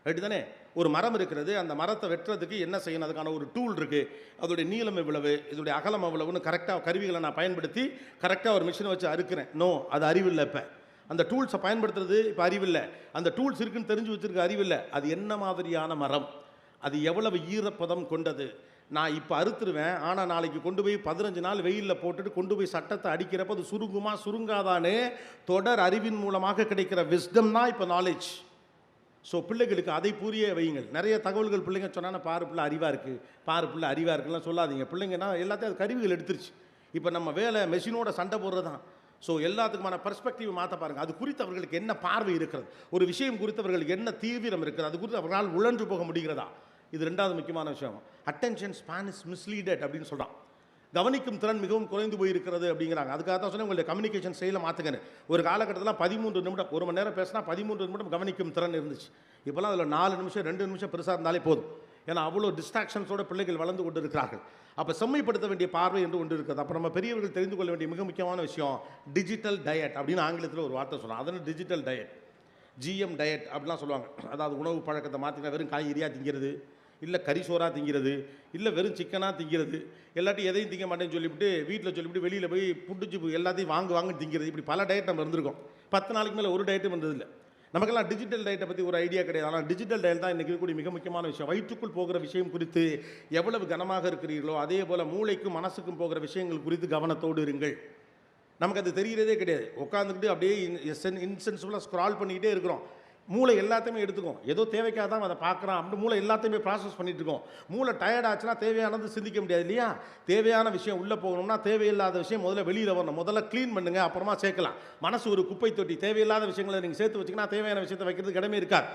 ரைட்டு தானே? ஒரு மரம் இருக்கிறது, அந்த மரத்தை வெட்டுறதுக்கு என்ன செய்யணும், அதுக்கான ஒரு டூல் இருக்குது. அதோடைய நீளம் எவ்வளவு, இதோடைய அகலம் எவ்வளவுன்னு கரெக்டாக கருவிகளை நான் பயன்படுத்தி கரெக்டாக ஒரு மிஷினை வச்சு அறுக்கிறேன். நோ, அது அறிவில்லை. இப்போ அந்த டூல்ஸை பயன்படுத்துறது இப்போ அறிவில்லை. அந்த டூல்ஸ் இருக்குன்னு தெரிஞ்சு வச்சுருக்க அறிவில்லை. அது என்ன மாதிரியான மரம், அது எவ்வளவு ஈரப்பதம் கொண்டது, நான் இப்போ அறுத்துருவேன், ஆனால் நாளைக்கு கொண்டு போய் 15 நாள் வெயிலில் போட்டுட்டு கொண்டு போய் சட்டத்தை அடிக்கிறப்ப அது சுருங்குமா சுருங்காதான்னு தொடர் அறிவின் மூலமாக கிடைக்கிற விஸ்டம் தான் இப்போ நாலேஜ். ஸோ பிள்ளைகளுக்கு அதை புரிய வையுங்கள். நிறைய தகவல்கள் பிள்ளைங்க சொன்னால் பாரு பிள்ளை அறிவாக இருக்குது, பாரு பிள்ளை அறிவாக இருக்குலாம் சொல்லாதீங்க. பிள்ளைங்கன்னா எல்லாத்தையும் அது கருவிகள் எடுத்துருச்சு. இப்போ நம்ம வேலை மெஷினோட சண்டை போடுறது தான். ஸோ எல்லாத்துக்குமான பர்ஸ்பெக்டிவ் மாற்ற பாருங்கள். அது குறித்து அவர்களுக்கு என்ன பார்வை இருக்கிறது, ஒரு விஷயம் குறித்து அவர்களுக்கு என்ன தீவிரம் இருக்கிறது, அது குறித்து அவர்களால் உழன்று போக முடிகிறதா, இது ரெண்டாவது முக்கியமான விஷயம். அட்டென்ஷன் ஸ்பான் இஸ் மிஸ்லீடட் அப்படின்னு சொல்கிறான். கவனிக்கும் திறன் மிகவும் குறைந்து போயிருக்கிறது அப்படிங்கிறாங்க. அதுக்காக தான் சொன்னேன் உங்களுடைய கம்யூனிகேஷன் ஸ்டைலை மாற்றுங்கன்னு. ஒரு காலகட்டத்தில் 13 நிமிடம், ஒரு மணி நேரம் பேசினா 13 நிமிடம் கவனிக்கும் திறன் இருந்துச்சு. இப்போலாம் அதில் 4 நிமிஷம் 2 நிமிஷம் பெருசாக இருந்தாலே போதும். ஏன்னா அவ்வளோ டிஸ்ட்ராக்ஷன்ஸோட பிள்ளைகள் வளர்ந்து கொண்டு இருக்கிறார்கள். அப்போ செம்மைப்படுத்த வேண்டிய பார்வை என்று ஒன்று இருக்கிறது. அப்போ நம்ம பெரியவர்கள் தெரிந்து கொள்ள வேண்டிய மிக முக்கியமான விஷயம் டிஜிட்டல் டயட் அப்படின்னு ஆங்கிலத்தில் ஒரு வார்த்தை சொல்கிறாங்க. அதனால் டிஜிட்டல் டயட், ஜிஎம் டயட் அப்படிலாம் சொல்லுவாங்க. அதாவது உணவு பழக்கத்தை மாற்றினா வெறும் காய்கறியாக திங்கிறது, இல்லை கறி சோறாக திங்கிறது, இல்லை வெறும் சிக்கனாக திங்கிறது, எல்லாத்தையும் எதையும் திங்க மாட்டேன்னு சொல்லிவிட்டு வீட்டில் சொல்லிவிட்டு வெளியில் போய் புட்டுச்சு எல்லாத்தையும் வாங்கி திங்கிறது. இப்படி பல டயட் நம்ம இருந்திருக்கோம். 10 நாளைக்கு மேலே ஒரு டயட்டும் வந்ததில்லை. நமக்கெல்லாம் டிஜிட்டல் டயட்டை பற்றி ஒரு ஐடியா கிடையாது. ஆனால் டிஜிட்டல் டயட் தான் இன்றைக்கி இருக்கக்கூடிய மிக முக்கியமான விஷயம். வயிற்றுக்குள் போகிற விஷயம் குறித்து எவ்வளவு கனமாக இருக்கிறீர்களோ அதே போல் மூளைக்கும் மனசுக்கும் போகிற விஷயங்கள் குறித்து கவனத்தோடு இருங்கள். நமக்கு அது தெரிகிறதே கிடையாது. உட்காந்துக்கிட்டு அப்படியே இன்சென்சிபிளாக ஸ்க்ரால் பண்ணிக்கிட்டே இருக்கிறோம். மூளை எல்லாத்தையுமே எடுத்துக்கும். ஏதோ தேவைக்காக தான் அதை பார்க்குறான் அப்படின்னு மூளை எல்லாத்தையுமே ப்ராசஸ் பண்ணிட்டு இருக்கோம். மூளை டயர்ட் ஆச்சுன்னா தேவையானது சிந்திக்க முடியாது இல்லையா? தேவையான விஷயம் உள்ளே போகணும்னா தேவையில்லாத விஷயம் முதல்ல வெளியில் வரணும். முதல்ல க்ளீன் பண்ணுங்கள், அப்புறமா சேர்க்கலாம். மனசு ஒரு குப்பை தொட்டி. தேவையில்லாத விஷயங்களை நீங்கள் சேர்த்து வச்சிங்கன்னா தேவையான விஷயத்தை வைக்கிறதுக்கு இடமே இருக்காது.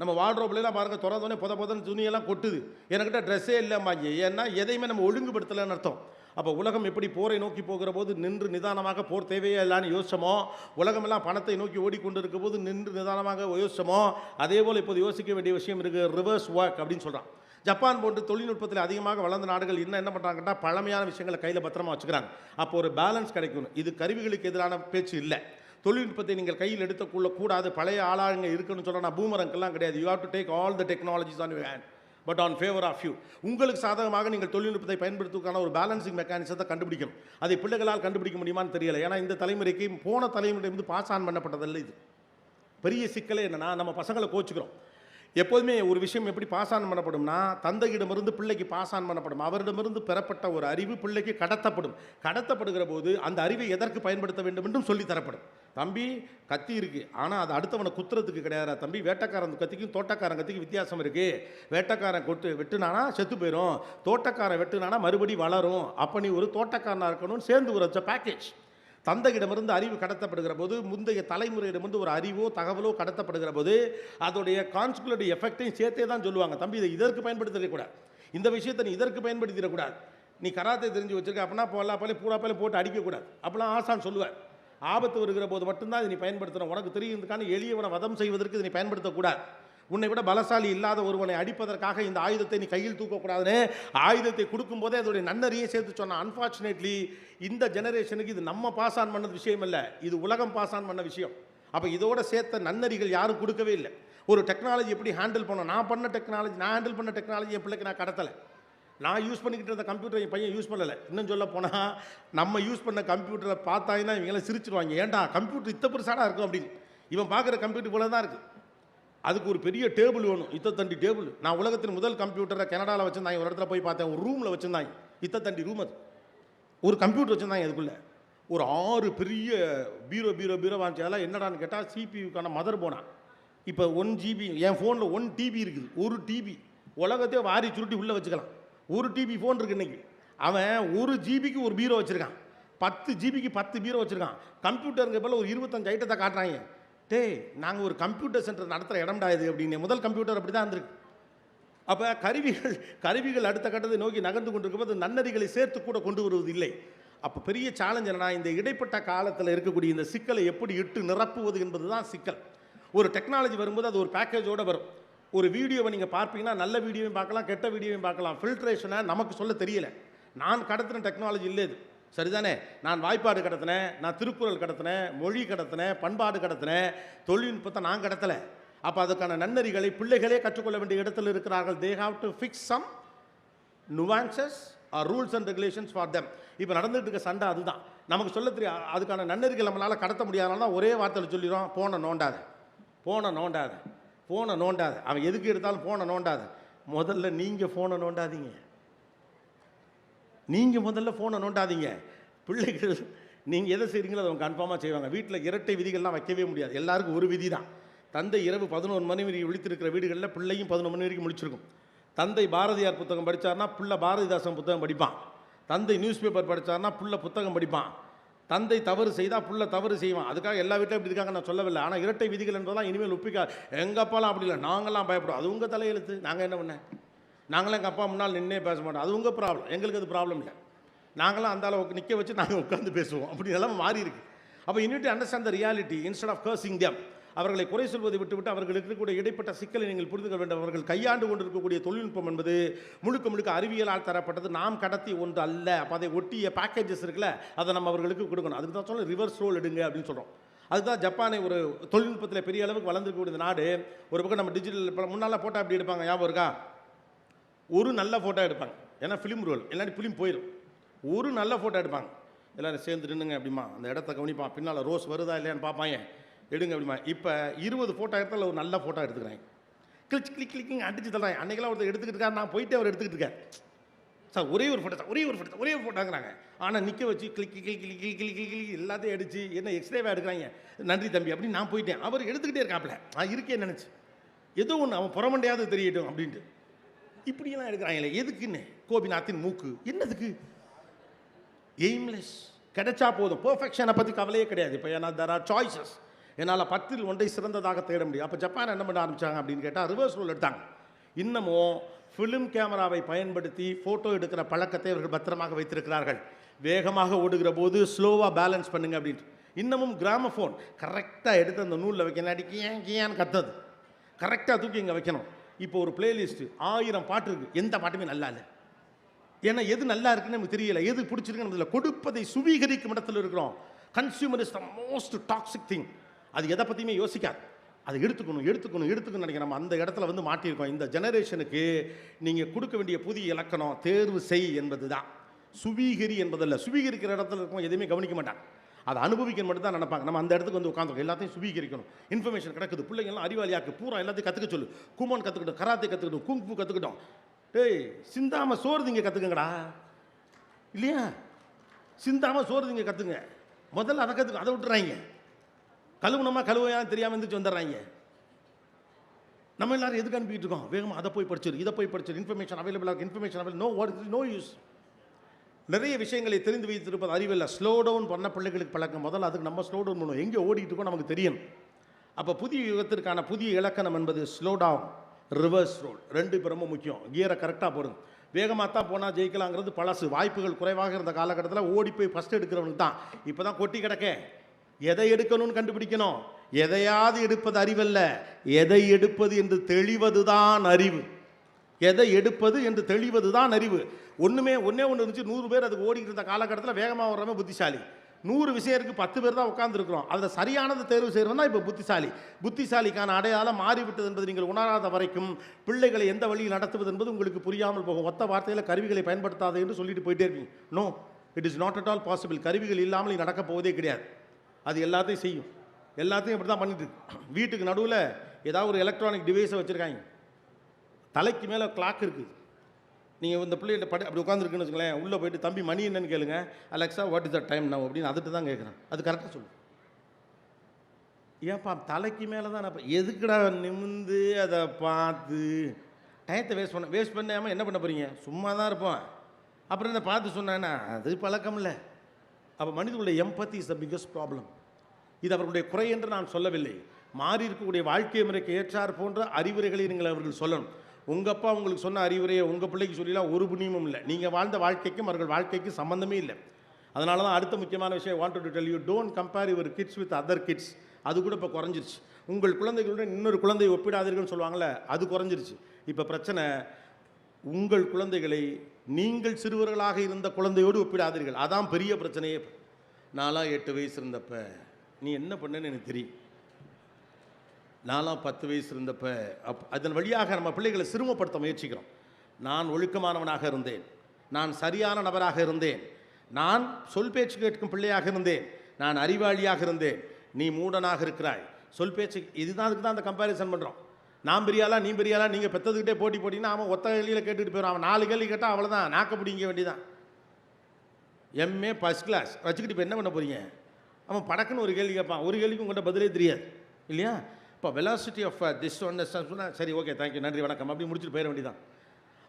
நம்ம வார்ட்ரோப்லாம் பாருங்கள், திறந்தோடனே புதன்னு துணியெல்லாம் கொட்டுது. என்கிட்ட ட்ரெஸ்ஸே இல்லைம்பாங்க. ஏன்னா எதையுமே நம்ம ஒழுங்குபடுத்தலைன்னு அர்த்தம். அப்போ உலகம் எப்படி போரை நோக்கி போகிற போது நின்று நிதானமாக போர் தேவையே இல்லான்னு யோசிச்சோமோ, உலகமெல்லாம் பணத்தை நோக்கி ஓடிக்கொண்டு இருக்க போது நின்று நிதானமாக யோசிச்சோமோ, அதே போல் இப்போது யோசிக்க வேண்டிய விஷயம் இருக்குது. ரிவர்ஸ் ஒர்க் அப்படின்னு சொல்கிறான். ஜப்பான் போன்று தொழில்நுட்பத்தில் அதிகமாக வளர்ந்த நாடுகள் என்ன பண்ணுறாங்கன்னா பழமையான விஷயங்களை கையில் பத்திரமா வச்சுக்கிறாங்க. அப்போ ஒரு பேலன்ஸ் கிடைக்கணும். இது கருவிகளுக்கு எதிரான பேச்சு இல்லை. தொழில்நுட்பத்தை நீங்கள் கையில் எடுத்துக்கொள்ள கூடாது, பழைய ஆளாங்க இருக்குன்னு சொல்ல நான் பூமரங்கெல்லாம் கிடையாது. You have to take all the technologies on your hand but on favour of you. உங்களுக்கு சாதகமாக நீங்கள் தொழில்நுட்பத்தை பயன்படுத்துவதற்கான ஒரு பேலன்சிங் மெக்கானிசத்தை கண்டுபிடிக்கணும். அதை பிள்ளைகளால் கண்டுபிடிக்க முடியுமான்னு தெரியல. ஏன்னா இந்த தலைமுறைக்கு போன தலைமுறையிலிருந்து பாஸ் ஆன் பண்ணப்பட்டதில்லை. இது பெரிய சிக்கலே என்னென்னா நம்ம பசங்களை கோச்சுக்கிறோம். எப்போதுமே ஒரு விஷயம் எப்படி பாஸ் ஆன் பண்ணப்படும்னா தந்தையிடமிருந்து பிள்ளைக்கு பாஸ் ஆன் பண்ணப்படும். அவரிடமிருந்து பெறப்பட்ட ஒரு அறிவு பிள்ளைக்கு கடத்தப்படுகிற போது அந்த அறிவை எதற்கு பயன்படுத்த வேண்டும் என்றும் சொல்லி தரப்படும். தம்பி கத்தி இருக்குது, ஆனால் அது அடுத்தவனை குத்துறதுக்கு கிடையாது. தம்பி வேட்டைக்காரன் கத்திக்கும் தோட்டக்காரன் கத்திக்கும் வித்தியாசம் இருக்குது. வேட்டைக்காரன் வெட்டுனானா செத்து போயிடும், தோட்டக்காரன் வெட்டுனானா மறுபடி வளரும். அப்போ நீ ஒரு தோட்டக்காரனாக இருக்கணும்னு சேர்ந்து ஒரு பேக்கேஜ். தந்தையிடமிருந்து அறிவு கடத்தப்படுகிற போது முந்தைய தலைமுறையிடமிருந்து ஒரு அறிவோ தகவலோ கடத்தப்படுகிற போது அதோடைய கான்சிகுலேட்டிவ் எஃபெக்டையும் சேர்த்தே தான் சொல்லுவாங்க. தம்பி இதை இதற்கு பயன்படுத்திடக்கூடாது, இந்த விஷயத்தை நீ இதற்கு பயன்படுத்திடக்கூடாது. நீ கராத்தே தெரிஞ்சு வச்சிருக்க அப்படின்னா போலாப்பாலே பூராப்பாலே போட்டு அடிக்கக்கூடாது அப்படிலாம் ஆசான் சொல்லுவார். ஆபத்து வருகிற போது மட்டும்தான் இதை நீ பயன்படுத்தணும். உனக்கு தெரியுதுக்கான எளியவனை வதம் செய்வதற்கு இதை நீ பயன்படுத்தக்கூடாது. உன்னை விட பலசாலி இல்லாத ஒருவனை அடிப்பதற்காக இந்த ஆயுதத்தை நீ கையில் தூக்கக்கூடாதுன்னு ஆயுதத்தை கொடுக்கும்போதே அதோடைய நன்னறியை சேர்த்து சொன்னான். அன்ஃபார்ச்சுனேட்லி இந்த ஜெனரேஷனுக்கு இது நம்ம பாஸ் ஆன் பண்ண விஷயம் இல்லை, இது உலகம் பாஸ் ஆன் பண்ண விஷயம். அப்போ இதோட சேர்த்த நன்னறிகள் யாரும் கொடுக்கவே இல்லை. ஒரு டெக்னாலஜி எப்படி ஹேண்டில் பண்ணணும், நான் ஹேண்டில் பண்ண டெக்னாலஜி என் பிள்ளைக்கு நான் கடத்தலை. நான் யூஸ் பண்ணிக்கிட்டு இருந்த கம்ப்யூட்டர் என் பையன் யூஸ் பண்ணலை. இன்னும் சொல்ல போனால் நம்ம யூஸ் பண்ண கம்ப்யூட்டரை பார்த்தாங்கன்னா இவங்களாம் சிரிச்சிருவாங்க. ஏன்டா கம்ப்யூட்டர் இத்த பெருசாடாக இருக்கும் அப்படின்னு. இவன் பார்க்குற கம்ப்யூட்டர் போல தான் இருக்குது. அதுக்கு ஒரு பெரிய டேபிள் வேணும், இத்தத்தண்டி டேபிள். நான் உலகத்தின் முதல் கம்ப்யூட்டரை கனடாவில் வச்சுருந்தாங்க. ஒரு இடத்துல போய் பார்த்தேன், ஒரு ரூமில் வச்சுருந்தாங்க. இத்தத்தண்டி ரூம், அது ஒரு கம்ப்யூட்டர் வச்சுருந்தாங்க. அதுக்குள்ளே ஒரு 6 பெரிய பீரோ வாங்கிச்சு. அதெல்லாம் என்னடான்னு கேட்டால் சிபியூக்கான மதர் போனா. இப்போ 1 GB, என் ஃபோனில் 1 TB இருக்குது. 1 TB உலகத்தையே வாரி சுருட்டி உள்ளே வச்சுக்கலாம். 1 TB ஃபோன் இருக்குது இன்றைக்கி. அவன் 1 GBக்கு ஒரு பீரோ வச்சுருக்கான், 10 GBக்கு 10 பீரோ வச்சுருக்கான். கம்ப்யூட்டருங்க போல் ஒரு 25 ஐட்டத்தை காட்டுறாங்க. நாங்கள் ஒரு கம்ப்யூட்டர் சென்டர் நடத்துகிற இடம்டா இது அப்படின்னு. முதல் கம்ப்யூட்டர் அப்படி தான் இருந்திருக்கு. அப்போ கருவிகள் அடுத்த கட்டத்தை நோக்கி நகர்ந்து கொண்டிருக்கும்போது நன்னறிகளை சேர்த்து கூட கொண்டு வருவது இல்லை. அப்போ பெரிய சேலஞ்ச் என்னன்னா இந்த இடைப்பட்ட காலத்தில் இருக்கக்கூடிய இந்த சிக்கலை எப்படி இட்டு நிரப்புவது என்பது தான் சிக்கல். ஒரு டெக்னாலஜி வரும்போது அது ஒரு பேக்கேஜோடு வரும். ஒரு வீடியோவை நீங்கள் பார்ப்பீங்கன்னா நல்ல வீடியோவையும் பார்க்கலாம், கெட்ட வீடியோவையும் பார்க்கலாம். ஃபில்ட்ரேஷனை நமக்கு சொல்ல தெரியலை. நான் கடத்தின டெக்னாலஜி இல்லை இது, சரிதானே? நான் வாய்ப்பாடு கடத்தினேன், நான் திருக்குறள் கடத்தினேன், மொழி கடத்தினேன், பண்பாடு கடத்தினேன், தொழில்நுட்பத்தை நான் கடத்தலை. அப்போ அதுக்கான நன்னறிகளை பிள்ளைகளே கற்றுக்கொள்ள வேண்டிய இடத்துல இருக்கிறார்கள். They have to fix some nuances or rules and regulations for them. இப்போ நடந்துகிட்டு இருக்க சண்டை அதுதான். நமக்கு சொல்ல தெரியும். அதுக்கான நன்னறிகள் நம்மளால் கடத்த முடியாதனால ஒரே வார்த்தையில் சொல்லிடுறோம், ஃபோனை நோண்டாத. அவன் எதுக்கு எடுத்தாலும் ஃபோனை நோண்டாத. முதல்ல நீங்கள் ஃபோனை நோண்டாதீங்க. நீங்கள் முதல்ல ஃபோனை நோண்டாதீங்க. பிள்ளைகள் நீங்கள் எதை செய்கிறீங்களோ அதை அவங்க கன்ஃபார்மாக செய்வாங்க. வீட்டில் இரட்டை விதிகள்லாம் வைக்கவே முடியாது. எல்லாருக்கும் ஒரு விதி தான். தந்தை இரவு 11 மணி வரைக்கும் விழித்திருக்கிற வீடுகளில் பிள்ளையும் 11 மணி வரைக்கும் முழிச்சிருக்கும். தந்தை பாரதியார் புத்தகம் படித்தார்னா பிள்ளை பாரதிதாசன் புத்தகம் படிப்பான். தந்தை நியூஸ் பேப்பர் படித்தார்னா பிள்ளை புத்தகம் படிப்பான். தந்தை தவறு செய்தால் புள்ள தவறு செய்வான். அதுக்காக எல்லா வீட்டிலும் இப்படி இருக்காங்க நான் சொல்லவில்லை. ஆனால் இரட்டை விதிகள் என்பதெல்லாம் இனிமேல் ஒப்பிக்கா. எங்கள் அப்பாலாம் அப்படி இல்லை, நாங்கள்லாம் பயப்படுவோம். அது உங்கள் தலையெழுத்து. நாங்கள் என்ன பண்ணேன்? நாங்களாம் எங்கள் அப்பா முன்னால் நின்னே பேச மாட்டோம். அது உங்கள் ப்ராப்ளம், எங்களுக்கு அது ப்ராப்ளம் இல்லை. நாங்களாம் அந்த அளவுக்கு நிற்க வச்சு நாங்கள் உட்காந்து பேசுவோம். அப்படி எல்லாம் மாறி இருக்கு. அப்போ you need to understand the reality instead of cursing them. அவர்களை குறை சொல்வதை விட்டுவிட்டு அவர்களுக்கு இருக்கக்கூடிய இடைப்பட்ட சிக்கலை நீங்கள் புரிந்து கொள்ள வேண்டும். அவர்கள் கையாண்டு கொண்டிருக்கக்கூடிய தொழில்நுட்பம் என்பது முழுக்க முழுக்க அறிவியலால் தரப்பட்டது, நாம் கடத்தி ஒன்று அல்ல. அப்போ அதை ஒட்டிய பேக்கேஜஸ் இருக்குல்ல, அதை நம்ம அவர்களுக்கு கொடுக்கணும். அதுக்கு தான் சொல்ல ரிவர்ஸ் ரோல் எடுங்க அப்படின்னு சொல்கிறோம். அதுதான் ஜப்பானை ஒரு தொழில்நுட்பத்தில் பெரிய அளவுக்கு வளர்ந்துருக்கக்கூடிய நாடு. ஒரு பக்கம் நம்ம டிஜிட்டல் முன்னால் ஃபோட்டோ அப்படி எடுப்பாங்க, ஞாபகம் இருக்கா? ஒரு நல்ல ஃபோட்டோ எடுப்பாங்க, ஏன்னா ஃபிலிம் ரோல் எல்லாரும் ஃபிலிம் போயிடும். ஒரு நல்ல ஃபோட்டோ எடுப்பாங்க, எல்லோரும் சேர்ந்து நின்னுங்க அப்படிமா, அந்த இடத்த கவனிப்பான், பின்னால் ரோஸ் வருதா இல்லையான்னு பார்ப்பாங்க, எடுங்க அப்படிமா. இப்போ 20 ஃபோட்டோ எடுத்தால் ஒரு நல்ல ஃபோட்டோ எடுத்துக்கிறாங்க. கிளிக்கிங் அடிச்சு தர்றாங்க. அன்றைக்கெல்லாம் ஒருத்தர் எடுத்துக்கிட்டு இருக்காரு, நான் போயிட்டு அவர் எடுத்துக்கிட்டு இருக்கேன். சார் ஒரே ஒரு ஃபோட்டோங்கிறாங்க. ஆனால் நிற்க வச்சு கிளி எல்லாத்தையும் அடித்து என்ன எக்ஸ்ரேவாக எடுக்கிறாங்க. நன்றி தம்பி அப்படின்னு நான் போயிட்டேன். அவர் எடுத்துக்கிட்டே இருக்காப்புல, நான் இருக்கேன்னு நினச்சி ஏதோ ஒன்று அவன் புறமண்டையாவது தெரியட்டும் அப்படின்ட்டு இப்படியெல்லாம் எடுக்கிறாங்களே. எதுக்குன்னு? கோபிநாத்தின் மூக்கு என்னதுக்கு? எய்ம்லெஸ். கிடைச்சா போதும். பெர்ஃபெக்ஷனை பற்றி கவலையே கிடையாது. இப்போ ஏன்னா there are choices. என்னால் 10ல் ஒன்றை சிறந்ததாக தேட முடியும். அப்போ ஜப்பான் என்ன பண்ண ஆரம்பித்தாங்க அப்படின்னு கேட்டால் ரிவர்ஸ் ரோல் எடுத்தாங்க. இன்னமும் ஃபிலிம் கேமராவை பயன்படுத்தி ஃபோட்டோ எடுக்கிற பழக்கத்தை அவர்கள் பத்திரமாக வைத்திருக்கிறார்கள். வேகமாக ஓடுகிற போது ஸ்லோவாக பேலன்ஸ் பண்ணுங்க அப்படின்ட்டு. இன்னமும் கிராமஃபோன் கரெக்டாக எடுத்து அந்த நூலில் வைக்கணும். அடிக்கி ஏன் கியான்னு கத்துது, கரெக்டாக தூக்கி இங்கே வைக்கணும். இப்போ ஒரு பிளேலிஸ்ட்டு 1000 பாட்டு இருக்குது, எந்த பாட்டுமே நல்லா இல்லை. ஏன்னா எது நல்லா இருக்குன்னு நமக்கு தெரியல, எது பிடிச்சிருக்குன்னு தெரியல. கொடுப்பதை சுவீகரிக்கும் இடத்துல இருக்கிறோம். Consumer is the most toxic thing. அது எதை பற்றியுமே யோசிக்காது. அதை எடுத்துக்கணும் நினைக்கிறேன். நம்ம அந்த இடத்துல வந்து மாட்டியிருக்கோம். இந்த ஜெனரேஷனுக்கு நீங்கள் கொடுக்க வேண்டிய புதிய இலக்கணம் தேர்வு செய் என்பது தான். சுவீகரி என்பதல்ல. சுவீகரிக்கிற இடத்துல இருக்கும் எதுவுமே கவனிக்க மாட்டாங்க, அதை அனுபவிக்க மட்டும் தான் நினைப்பாங்க. நம்ம அந்த இடத்துக்கு வந்து உட்காந்துருக்கோம், எல்லாத்தையும் சுவீகரிக்கணும். இன்ஃபர்மேஷன் கிடக்குது, பிள்ளைங்கள்லாம் அறிவாளியாக்கு, பூரா எல்லாத்தையும் கற்றுக்க சொல்லு. குமான் கற்றுக்கிட்டோம், கராத்தே கற்றுக்கிட்டோம், குங்ஃபு கற்றுக்கிட்டோம். டேய் சிந்தாம சோறு திங்க கற்றுக்குங்கடா, இல்லையா? சிந்தாம சோறு திங்க கற்றுங்க. முதல்ல அதை கற்றுக்க, அதை விட்டுறாங்க. கழுவுனமா கழுவையான்னு தெரியாமல் இருந்துச்சு வந்துடுறாங்க. நம்ம எல்லாரும் எதுக்கு அனுப்பிட்டு இருக்கோம்? வேகமாக அதை போய் படிச்சிரு, இதை போய் படிச்சிரு. இன்ஃபர்மேஷன் அவைலபிளாக, information available. No what is no use. நிறைய விஷயங்களை தெரிந்து வைத்திருப்பது அறிவில்லை. ஸ்லோ டவுன் பண்ண பிள்ளைகளுக்கு பழக்கம். முதல்ல அதுக்கு நம்ம ஸ்லோ டவுன் பண்ணுவோம். எங்கே ஓடிட்டு இருக்கோம் நமக்கு தெரியணும். அப்போ புதிய யுகத்திற்கான புதிய இலக்கணம் என்பது ஸ்லோ டவுன், ரிவர்ஸ் ரோல். ரெண்டு இப்போ ரொம்ப முக்கியம். கியரை கரெக்டாக போடுங்க. வேகமாக தான் போனால் ஜெயிக்கலாங்கிறது பழசு. வாய்ப்புகள் குறைவாக இருந்த காலகட்டத்தில் ஓடி போய் ஃபஸ்ட் எடுக்கிறவனுக்கு தான். இப்போ தான் கொட்டி கிடக்க. எதை எடுக்கணும்னு கண்டுபிடிக்கணும். எதையாவது எடுப்பது அறிவல்ல, எதை எடுப்பது என்று தெளிவது தான் அறிவு. எதை எடுப்பது என்று தெளிவது தான் அறிவு. ஒன்றே ஒன்று இருந்துச்சு, 100 பேர் அதுக்கு ஓடிக்கிட்டு இருந்த காலகட்டத்தில் வேகமாக வர்றவன் புத்திசாலி. 100 விஷயம் இருக்குது, 10 பேர் தான் உட்காந்துருக்கிறோம். அதில் சரியானது தேர்வு செய்கிறவன் தான் இப்போ புத்திசாலி. புத்திசாலிக்கான அடையாளம் மாறிவிட்டது என்பது நீங்கள் உணராத வரைக்கும் பிள்ளைகளை எந்த வழியில் நடத்துவது என்பது உங்களுக்கு புரியாமல் போகும். ஒத்த வார்த்தையில் கருவிகளை பயன்படுத்தாது என்று சொல்லிட்டு போயிட்டே இருப்பீங்க. No, it is not at all possible. கருவிகள் இல்லாமல் நீ நடக்க போவதே கிடையாது. அது எல்லாத்தையும் செய்யும். எல்லாத்தையும் இப்படி தான் பண்ணிட்டு இருக்கு. வீட்டுக்கு நடுவில் ஏதாவது ஒரு எலக்ட்ரானிக் டிவைஸை வச்சுருக்காங்க. தலைக்கு மேலே கிளாக் இருக்குது. நீங்கள் இந்த பிள்ளைகிட்ட அப்படி உட்காந்துருக்குன்னு வச்சுங்களேன். உள்ளே போயிட்டு தம்பி மணி என்னன்னு கேளுங்க. Alexa what is the time now அப்படின்னு அதுட்டு தான் கேட்குறேன். அது கரெக்டாக சொல்லு. ஏன்ப்பா தலைக்கு மேலே தான் நான் எதுக்குடா நிமிந்து அதை பார்த்து டயத்தை வேஸ்ட் பண்ணாமல் என்ன பண்ண போகிறீங்க? சும்மா தான் இருப்போம். அப்புறம் என்ன பார்த்து சொன்னேன்னா அது பழக்கம் இல்லை. அப்போ மனிதனுடைய எம்பத்தி இஸ் த பிக்கஸ்ட் ப்ராப்ளம். இது அவர்களுடைய குறை என்று நான் சொல்லவில்லை. மாறி இருக்கக்கூடிய வாழ்க்கை முறைக்கு ஏற்றார் போன்ற அறிவுரைகளை நீங்கள் அவர்கள் சொல்லணும். உங்கள் அப்பா உங்களுக்கு சொன்ன அறிவுரையை உங்கள் பிள்ளைக்கு சொல்லலாம் ஒரு புண்ணியமும் இல்லை. நீங்கள் வாழ்ந்த வாழ்க்கைக்கும் அவர்கள் வாழ்க்கைக்கும் சம்மந்தமே இல்லை. அதனால தான் அடுத்த முக்கியமான விஷயம் want to tell you, don't compare your kids with other kids. அது கூட இப்போ குறைஞ்சிருச்சு. உங்கள் குழந்தைகளுடன் இன்னொரு குழந்தையை ஒப்பிடாதீர்கள்னு சொல்லுவாங்கள்ல, அது குறைஞ்சிருச்சு. இப்போ பிரச்சனை, உங்கள் குழந்தைகளை நீங்கள் சிறுவர்களாக இருந்த குழந்தையோடு ஒப்பிடாதீர்கள். அதான் பெரிய பிரச்சனையே. நான்லாம் 8 வயசு இருந்தப்ப நீ என்ன பண்ணேன்னு எனக்கு தெரியும். நான்லாம் 10 வயசு இருந்தப்ப அதன் வழியாக நம்ம பிள்ளைகளை சிறுமப்படுத்த முயற்சிக்கிறோம். நான் ஒழுக்கமானவனாக இருந்தேன், நான் சரியான நபராக இருந்தேன், நான் சொல் பேச்சு கேட்கும் பிள்ளையாக இருந்தேன், நான் அறிவாளியாக இருந்தேன், நீ மூடனாக இருக்கிறாய். சொல் பேச்சு இதுதான். அதுக்கு தான் அந்த கம்பேரிசன் பண்ணுறோம். நான் பெரியாளா நீ பெரியாளா, நீங்கள் பெற்றதுக்கிட்டே போட்டிங்கன்னா அவன் ஒத்த கேள்வியில் கேட்டுட்டு போயிடும். அவன் 4 கேள்வி கேட்டால் அவ்வளோதான், நாக்க பிடிங்க வேண்டியதான். எம்ஏ ஃபஸ்ட் கிளாஸ் வச்சுக்கிட்டு இப்போ என்ன பண்ண போகிறீங்க? அவன் படக்குன்னு ஒரு கேள்வி கேட்பான், ஒரு கேள்விக்கு உங்கள்கிட்ட பதிலே தெரியாது இல்லையா? இப்போ வெலாசிட்டி ஆஃப் திஸ் ஒன் சொன்னால் சரி ஓகே தேங்க்யூ நன்றி வணக்கம் அப்படி முடிச்சுட்டு போயிட வேண்டியதான்.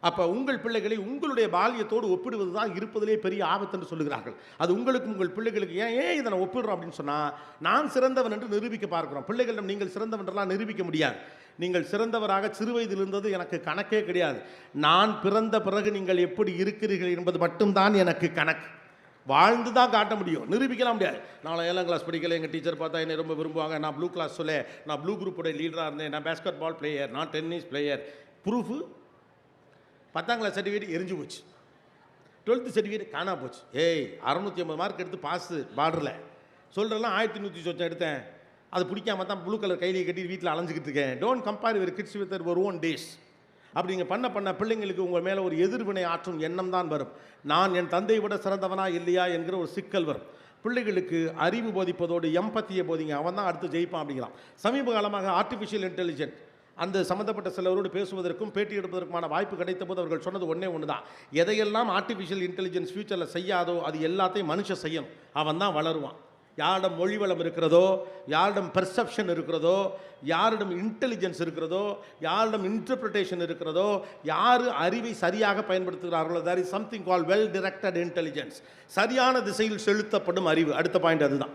அப்போ உங்கள் பிள்ளைகளை உங்களுடைய பால்யத்தோடு ஒப்பிடுவது தான் இருப்பதிலே பெரிய ஆபத்து என்று சொல்லுகிறார்கள். அது உங்களுக்கு உங்கள் பிள்ளைகளுக்கு ஏன் இதை நான் ஒப்பிடுறோம் அப்படின்னு சொன்னால், நான் சிறந்தவன் என்று நிரூபிக்க பார்க்கிறோம். பிள்ளைகளிடம் நீங்கள் சிறந்தவன்றெல்லாம் நிரூபிக்க முடியாது. நீங்கள் சிறந்தவராக சிறு வயதில் இருந்தது எனக்கு கணக்கே கிடையாது. நான் பிறந்த பிறகு நீங்கள் எப்படி இருக்கிறீர்கள் என்பது மட்டும்தான் எனக்கு கணக்கு. வாழ்ந்து தான் காட்ட முடியும், நிரூபிக்கலாம் முடியாது. நான் 7ஆம் கிளாஸ் படிக்கல, எங்கள் டீச்சர் பார்த்தா என்னை ரொம்ப விரும்புவாங்க, நான் ப்ளூ கிளாஸ் சொல்ல, நான் ப்ளூ குரூப்போட லீடராக இருந்தேன், நான் பேஸ்கெட் பால் பிளேயர், நான் டென்னிஸ் பிளேயர். ப்ரூஃபு 10ஆம் கிளாஸ் சர்டிஃபிகேட் எரிஞ்சு போச்சு, 12th சர்டிஃபிகேட் காணா போச்சு. 650 மார்க் எடுத்து பாஸு பார்டரில் சொல்கிறலாம் 1100 சொச்சம் எடுத்தேன், அது பிடிக்காம தான் ப்ளூ கலர் கையிலே கட்டி வீட்டில் அலைஞ்சிக்கிட்டு இருக்கேன். Don't compare your kids with your own days. அப்படி நீங்கள் பண்ண பிள்ளைங்களுக்கு உங்கள் மேலே ஒரு எதிர்வினை ஆற்றும் எண்ணம் தான் வரும். நான் என் தந்தையை விட சிறந்தவனா இல்லையா என்கிற ஒரு சிக்கல் வரும். பிள்ளைகளுக்கு அறிவு போதிப்பதோடு எம்பத்தியை போதிங்க, அவன் தான் அடுத்து ஜெயிப்பான் அப்படிங்கிறான். சமீப காலமாக ஆர்டிஃபிஷியல் இன்டெலிஜென்ட் அந்த சம்மந்தப்பட்ட சிலரோடு பேசுவதற்கும் பேட்டி எடுப்பதற்குமான வாய்ப்பு கிடைத்த போது அவர்கள் சொன்னது ஒன்று தான், எதையெல்லாம் ஆர்டிஃபிஷியல் இன்டெலிஜென்ஸ் ஃபியூச்சரில் செய்யாதோ அது எல்லாத்தையும் மனுஷன் செய்யணும், அவன் தான் வளருவான். யாரிடம் மொழி வளம் இருக்கிறதோ, யாரிடம் பெர்செப்ஷன் இருக்கிறதோ, யாரிடம் இன்டெலிஜென்ஸ் இருக்கிறதோ, யாரிடம் இன்டர்பிரிட்டேஷன் இருக்கிறதோ, யார் அறிவை சரியாக பயன்படுத்துகிறார்களோ, there is something call well directed intelligence. சரியான திசையில் செலுத்தப்படும் அறிவு. அடுத்த பாயிண்ட் அதுதான்,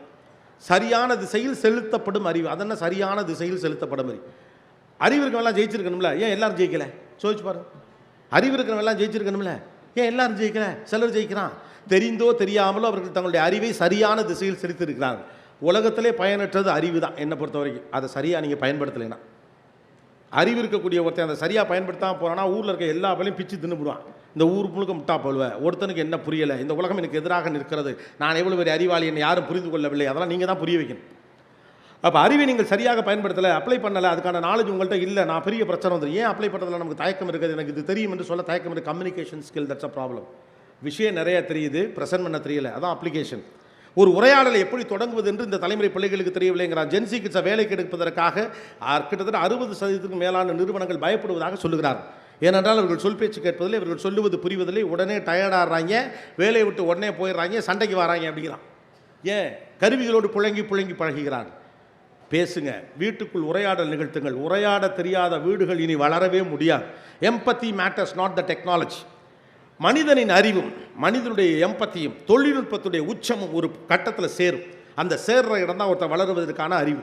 சரியான திசையில் செலுத்தப்படும் அறிவு. அதென்ன சரியான திசையில் செலுத்தப்படும் அறிவு? அறிவு இருக்கிறவெல்லாம் ஜெயிச்சிருக்கணும்ல, ஏன் எல்லாரும் ஜெயிக்கலை? சோதிச்சு பாருங்க. அறிவு இருக்கிறவெல்லாம் ஜெயிச்சிருக்கணும்ல, ஏன் எல்லாரும் ஜெயிக்கலை? சிலர் ஜெயிக்கிறான். தெரிந்தோ தெரியாமலோ அவர்கள் தங்களுடைய அறிவை சரியான திசையில் செலுத்தியிருக்கிறார்கள். உலகத்திலே பயனற்றது அறிவு தான் என்னை பொறுத்த வரைக்கும். அதை சரியாக நீங்கள் பயன்படுத்தலைன்னா, அறிவு இருக்கக்கூடிய ஒருத்தன் அதை சரியாக பயன்படுத்தாமல் போகிறான்னா ஊரில் இருக்க எல்லா வேலையும் பிச்சு தின்னுபிடுவான். இந்த ஊர் முழுக்க முட்டா போல்வேன், ஒருத்தனுக்கு என்ன புரியலை, இந்த உலகம் எனக்கு எதிராக நிற்கிறது, நான் எவ்வளோ பெரிய அறிவாளி, என்னை யாரும் புரிந்து கொள்ளவில்லை, அதெல்லாம் நீங்கள் தான் புரிய வைக்கணும். அப்போ அறிவை நீங்கள் சரியாக பயன்படுத்தலை, அப்ளை பண்ணலை, அதுக்கான நாலேஜ் உங்கள்கிட்ட இல்லை, நான் பெரிய பிரச்சனை வந்துடும். ஏன் அப்ளை பண்ணுறதுல நமக்கு தயக்கம் இருக்குது, எனக்கு இது தெரியும் என்று சொல்ல தயக்கம் இருக்குது. Communication skill, that's a problem. விஷயம் நிறையா தெரியுது, ப்ரெசென்ட் பண்ண தெரியல, அதான் அப்ளிகேஷன். ஒரு உரையாடலை எப்படி தொடங்குவது என்று இந்த தலைமுறை பிள்ளைகளுக்கு தெரியவில்லைங்கிறார். ஜென்சி கிட்ஸை வேலைக்கு எடுப்பதற்காக கிட்டத்தட்ட 60% மேலான நிறுவனங்கள் பயப்படுவதாக சொல்லுகிறார். ஏனென்றால் அவர்கள் சொல் பேச்சு கேட்பதில்லை, இவர்கள் சொல்லுவது புரிவதில்லை, உடனே டயர்டாகிறாங்க, வேலையை விட்டு உடனே போயிடுறாங்க, சண்டைக்கு வராங்க அப்படிங்கிறான். ஏன்? கருவிகளோடு புழங்கி பழகுகிறார். பேசுங்க, வீட்டுக்குள் உரையாடல் நிகழ்த்துங்கள். உரையாட தெரியாத வீடுகள் இனி வளரவே முடியாது. எம்பத்தி மேட்டர்ஸ் நாட் த டெக்னாலஜி. மனிதனின் அறிவும் மனிதனுடைய எம்பத்தியும் தொழில்நுட்பத்துடைய உச்சமும் ஒரு கட்டத்தில் சேரும். அந்த சேர்ற இடம் தான் ஒருத்தர் வளருவதற்கான அறிவு.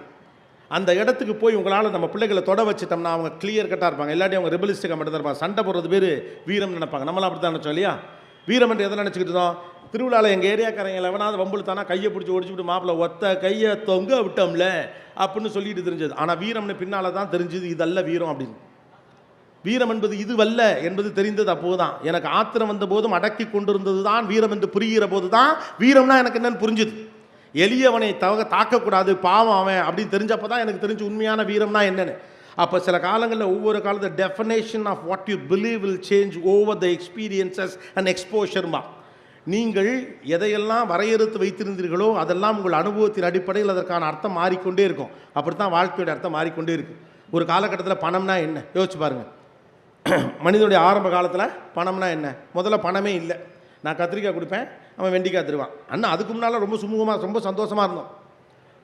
அந்த இடத்துக்கு போய் உங்களால் நம்ம பிள்ளைகளை தொட வச்சுட்டோம்னா அவங்க கிளியர் கட்டாக இருப்பாங்க. எல்லாத்தையும் அவங்க ரெபலிஸ்டிக்காக மட்டும் தான் இருப்பாங்க. சண்டை போடுறது பேர் வீரம் நினைப்பாங்க. நம்மளாம் அப்படி தான் நினச்சோம் இல்லையா? வீரம் என்று எதை நினச்சிக்கிட்டு இருந்தோம்? திருவிழாவில் எங்கள் ஏரியாக்காரங்க எவனாவது வம்புழுத்தானா கையை பிடிச்சி ஒடிச்சுட்டு மாப்பிள்ளை ஒத்த கையை தொங்க விட்டோம்ல அப்படின்னு சொல்லிட்டு தெரிஞ்சது. ஆனால் வீரம்னு பின்னால் தான் தெரிஞ்சது இதல்ல வீரம் அப்படின்னு. வீரம் என்பது இதுவல்ல என்பது தெரிந்தது அப்போது தான். எனக்கு ஆத்திரம் வந்த போதும் அடக்கி கொண்டிருந்தது தான் வீரம் என்று புரிகிற போது தான் வீரம்னா எனக்கு என்னன்னு புரிஞ்சுது. எளியவனை தாக்கக்கூடாது, பாவம் அவன் அப்படின்னு தெரிஞ்சப்போ தான் எனக்கு தெரிஞ்சு உண்மையான வீரம்னா என்னென்னு. அப்போ சில காலங்களில் ஒவ்வொரு காலத்தில் definition of what you believe will change over the experiences and எக்ஸ்போஷர்மா. நீங்கள் எதையெல்லாம் வரையறுத்து வைத்திருந்தீர்களோ அதெல்லாம் உங்கள் அனுபவத்தின் அடிப்படையில் அதற்கான அர்த்தம் மாறிக்கொண்டே இருக்கும். அப்படித்தான் வாழ்க்கையோட அர்த்தம் மாறிக்கொண்டே இருக்குது. ஒரு காலகட்டத்தில் பணம்னா என்ன யோசிச்சு பாருங்கள். மனிதனுடைய ஆரம்ப காலத்தில் பணம்னா என்ன? முதல்ல பணமே இல்லை. நான் கத்திரிக்காய் கொடுப்பேன், அவன் வெண்டிக்காய் தருவான். அண்ணா அதுக்கு முன்னால் ரொம்ப சுமூகமாக ரொம்ப சந்தோஷமாக இருந்தோம்.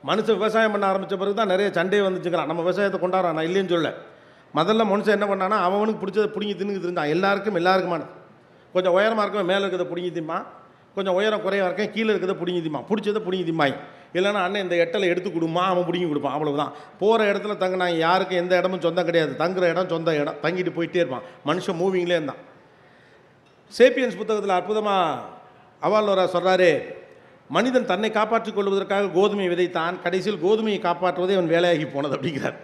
மனுஷன் விவசாயம் பண்ண ஆரம்பித்த பிறகு தான் நிறைய சண்டையை வந்துச்சுக்கிறான். நம்ம விவசாயத்தை கொண்டாடுறான், நான் இல்லைன்னு சொல்ல. முதல்ல மனுஷன் என்ன பண்ணான்னா அவனுக்கு பிடிச்சதை பிடிங்கி தின்னு இருந்தான். எல்லாருக்குமான கொஞ்சம் உயரமாக இருக்கவன் மேலே இருக்கிறத பிடிங்கி திம்மா, கொஞ்சம் உயரம் குறையாக இருக்கேன் கீழே இருக்கிறத பிடிங்கி திம்மா, பிடிச்சதை பிடிங்கி திம்மாய். இல்லைன்னா அண்ணன் இந்த எட்டலை எடுத்து கொடுமா, அவன் பிடிங்கி கொடுப்பான். அவ்வளவுதான். போகிற இடத்துல தங்கினாங்க, யாருக்கும் எந்த இடமும் சொந்தம் கிடையாது. தங்குற இடம் சொந்த இடம், தங்கிட்டு போயிட்டே இருப்பான். மனுஷன் மூவிங்லே இருந்தான். சேப்பியன்ஸ் புத்தகத்தில் அற்புதமாக அவாலோரா சொல்கிறாரு, மனிதன் தன்னை காப்பாற்றிக் கொள்வதற்காக கோதுமை விதைத்தான், கடைசியில் கோதுமையை காப்பாற்றுவதே அவன் வேலையாகி போனது அப்படிங்கிறார்.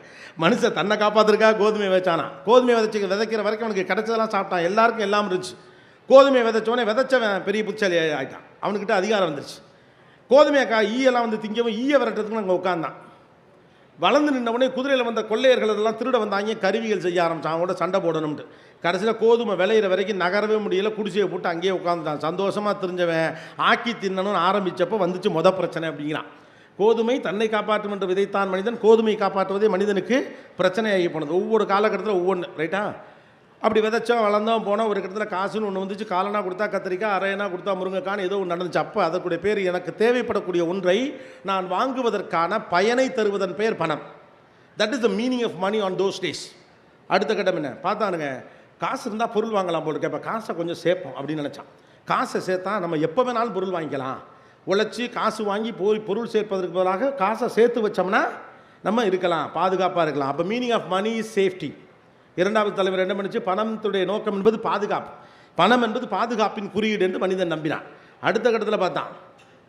மனுஷன் தன்னை காப்பாற்றுறதுக்காக கோதுமை விதைச்சானா, கோதுமை விதைக்கிற வரைக்கும் அவனுக்கு கிடைச்சதெல்லாம் சாப்பிட்டான், எல்லாருக்கும் எல்லாம் இருந்துச்சு. கோதுமை விதைச்சவனே விதைச்சவன் பெரிய புத்திசாலி ஆகிட்டான், அவனுக்கிட்ட அதிகாரம் வந்துருச்சு. கோதுமையை ஈயெல்லாம் வந்து திங்கவும் ஈய விரட்டுறதுக்கு அங்கே உட்காந்தான். வளர்ந்து நின்றவனே குதிரையில் வந்த கொள்ளையர்கள் அதெல்லாம் திருட வந்தாங்க, கருவிகள் செய்ய ஆரம்பித்தான், அவங்களோட சண்டை போடணும்ட்டு. கடைசியில் கோதுமை விளையிற வரைக்கும் நகரவே முடியல, குடிசையை போட்டு அங்கேயே உட்காந்துட்டான். சந்தோஷமாக தெரிஞ்சவன் ஆக்கி தின்னணும்னு ஆரம்பித்தப்போ வந்துச்சு பிரச்சனை அப்படிங்கிறான். கோதுமை தன்னை காப்பாற்றும் என்று விதைத்தான் மனிதன், கோதுமையை காப்பாற்றுவதே மனிதனுக்கு பிரச்சனையாகி போனது. ஒவ்வொரு காலகட்டத்தில் ஒவ்வொன்று, ரைட்டா? அப்படி விதைச்சோம் வளர்ந்தோம் போனோம். ஒரு இடத்துல காசுன்னு ஒன்று வந்துச்சு. காலனா கொடுத்தா கத்திரிக்காய், அரையனா கொடுத்தா முருங்கைக்கான்னு ஏதோ ஒன்று நடந்துச்சு. அப்போ அதற்குடைய பேர் எனக்கு தேவைப்படக்கூடிய ஒன்றை நான் வாங்குவதற்கான பயனை தருவதன் பெயர் பணம். That is the meaning of money on those days. அடுத்த கட்டம் என்ன பார்த்தானுங்க, காசு இருந்தால் பொருள் வாங்கலாம் போல இருக்கு. இப்போ காசை கொஞ்சம் சேர்ப்போம் அப்படின்னு நினச்சான். காசை சேர்த்தா நம்ம எப்போ வேணாலும் பொருள் வாங்கிக்கலாம். உழைச்சி காசு வாங்கி போய் பொருள் சேர்ப்பதற்கு பதிலாக காசை சேர்த்து வச்சோம்னா நம்ம இருக்கலாம், பாதுகாப்பாக இருக்கலாம். அப்போ meaning of money is safety. இரண்டாவது தலைவர் என்ன பண்ணுச்சு, பணத்துடைய நோக்கம் என்பது பாதுகாப்பு. பணம் என்பது பாதுகாப்பின் குறியீடு என்று மனிதன் நம்பினான். அடுத்த கட்டத்தில் பார்த்தான்,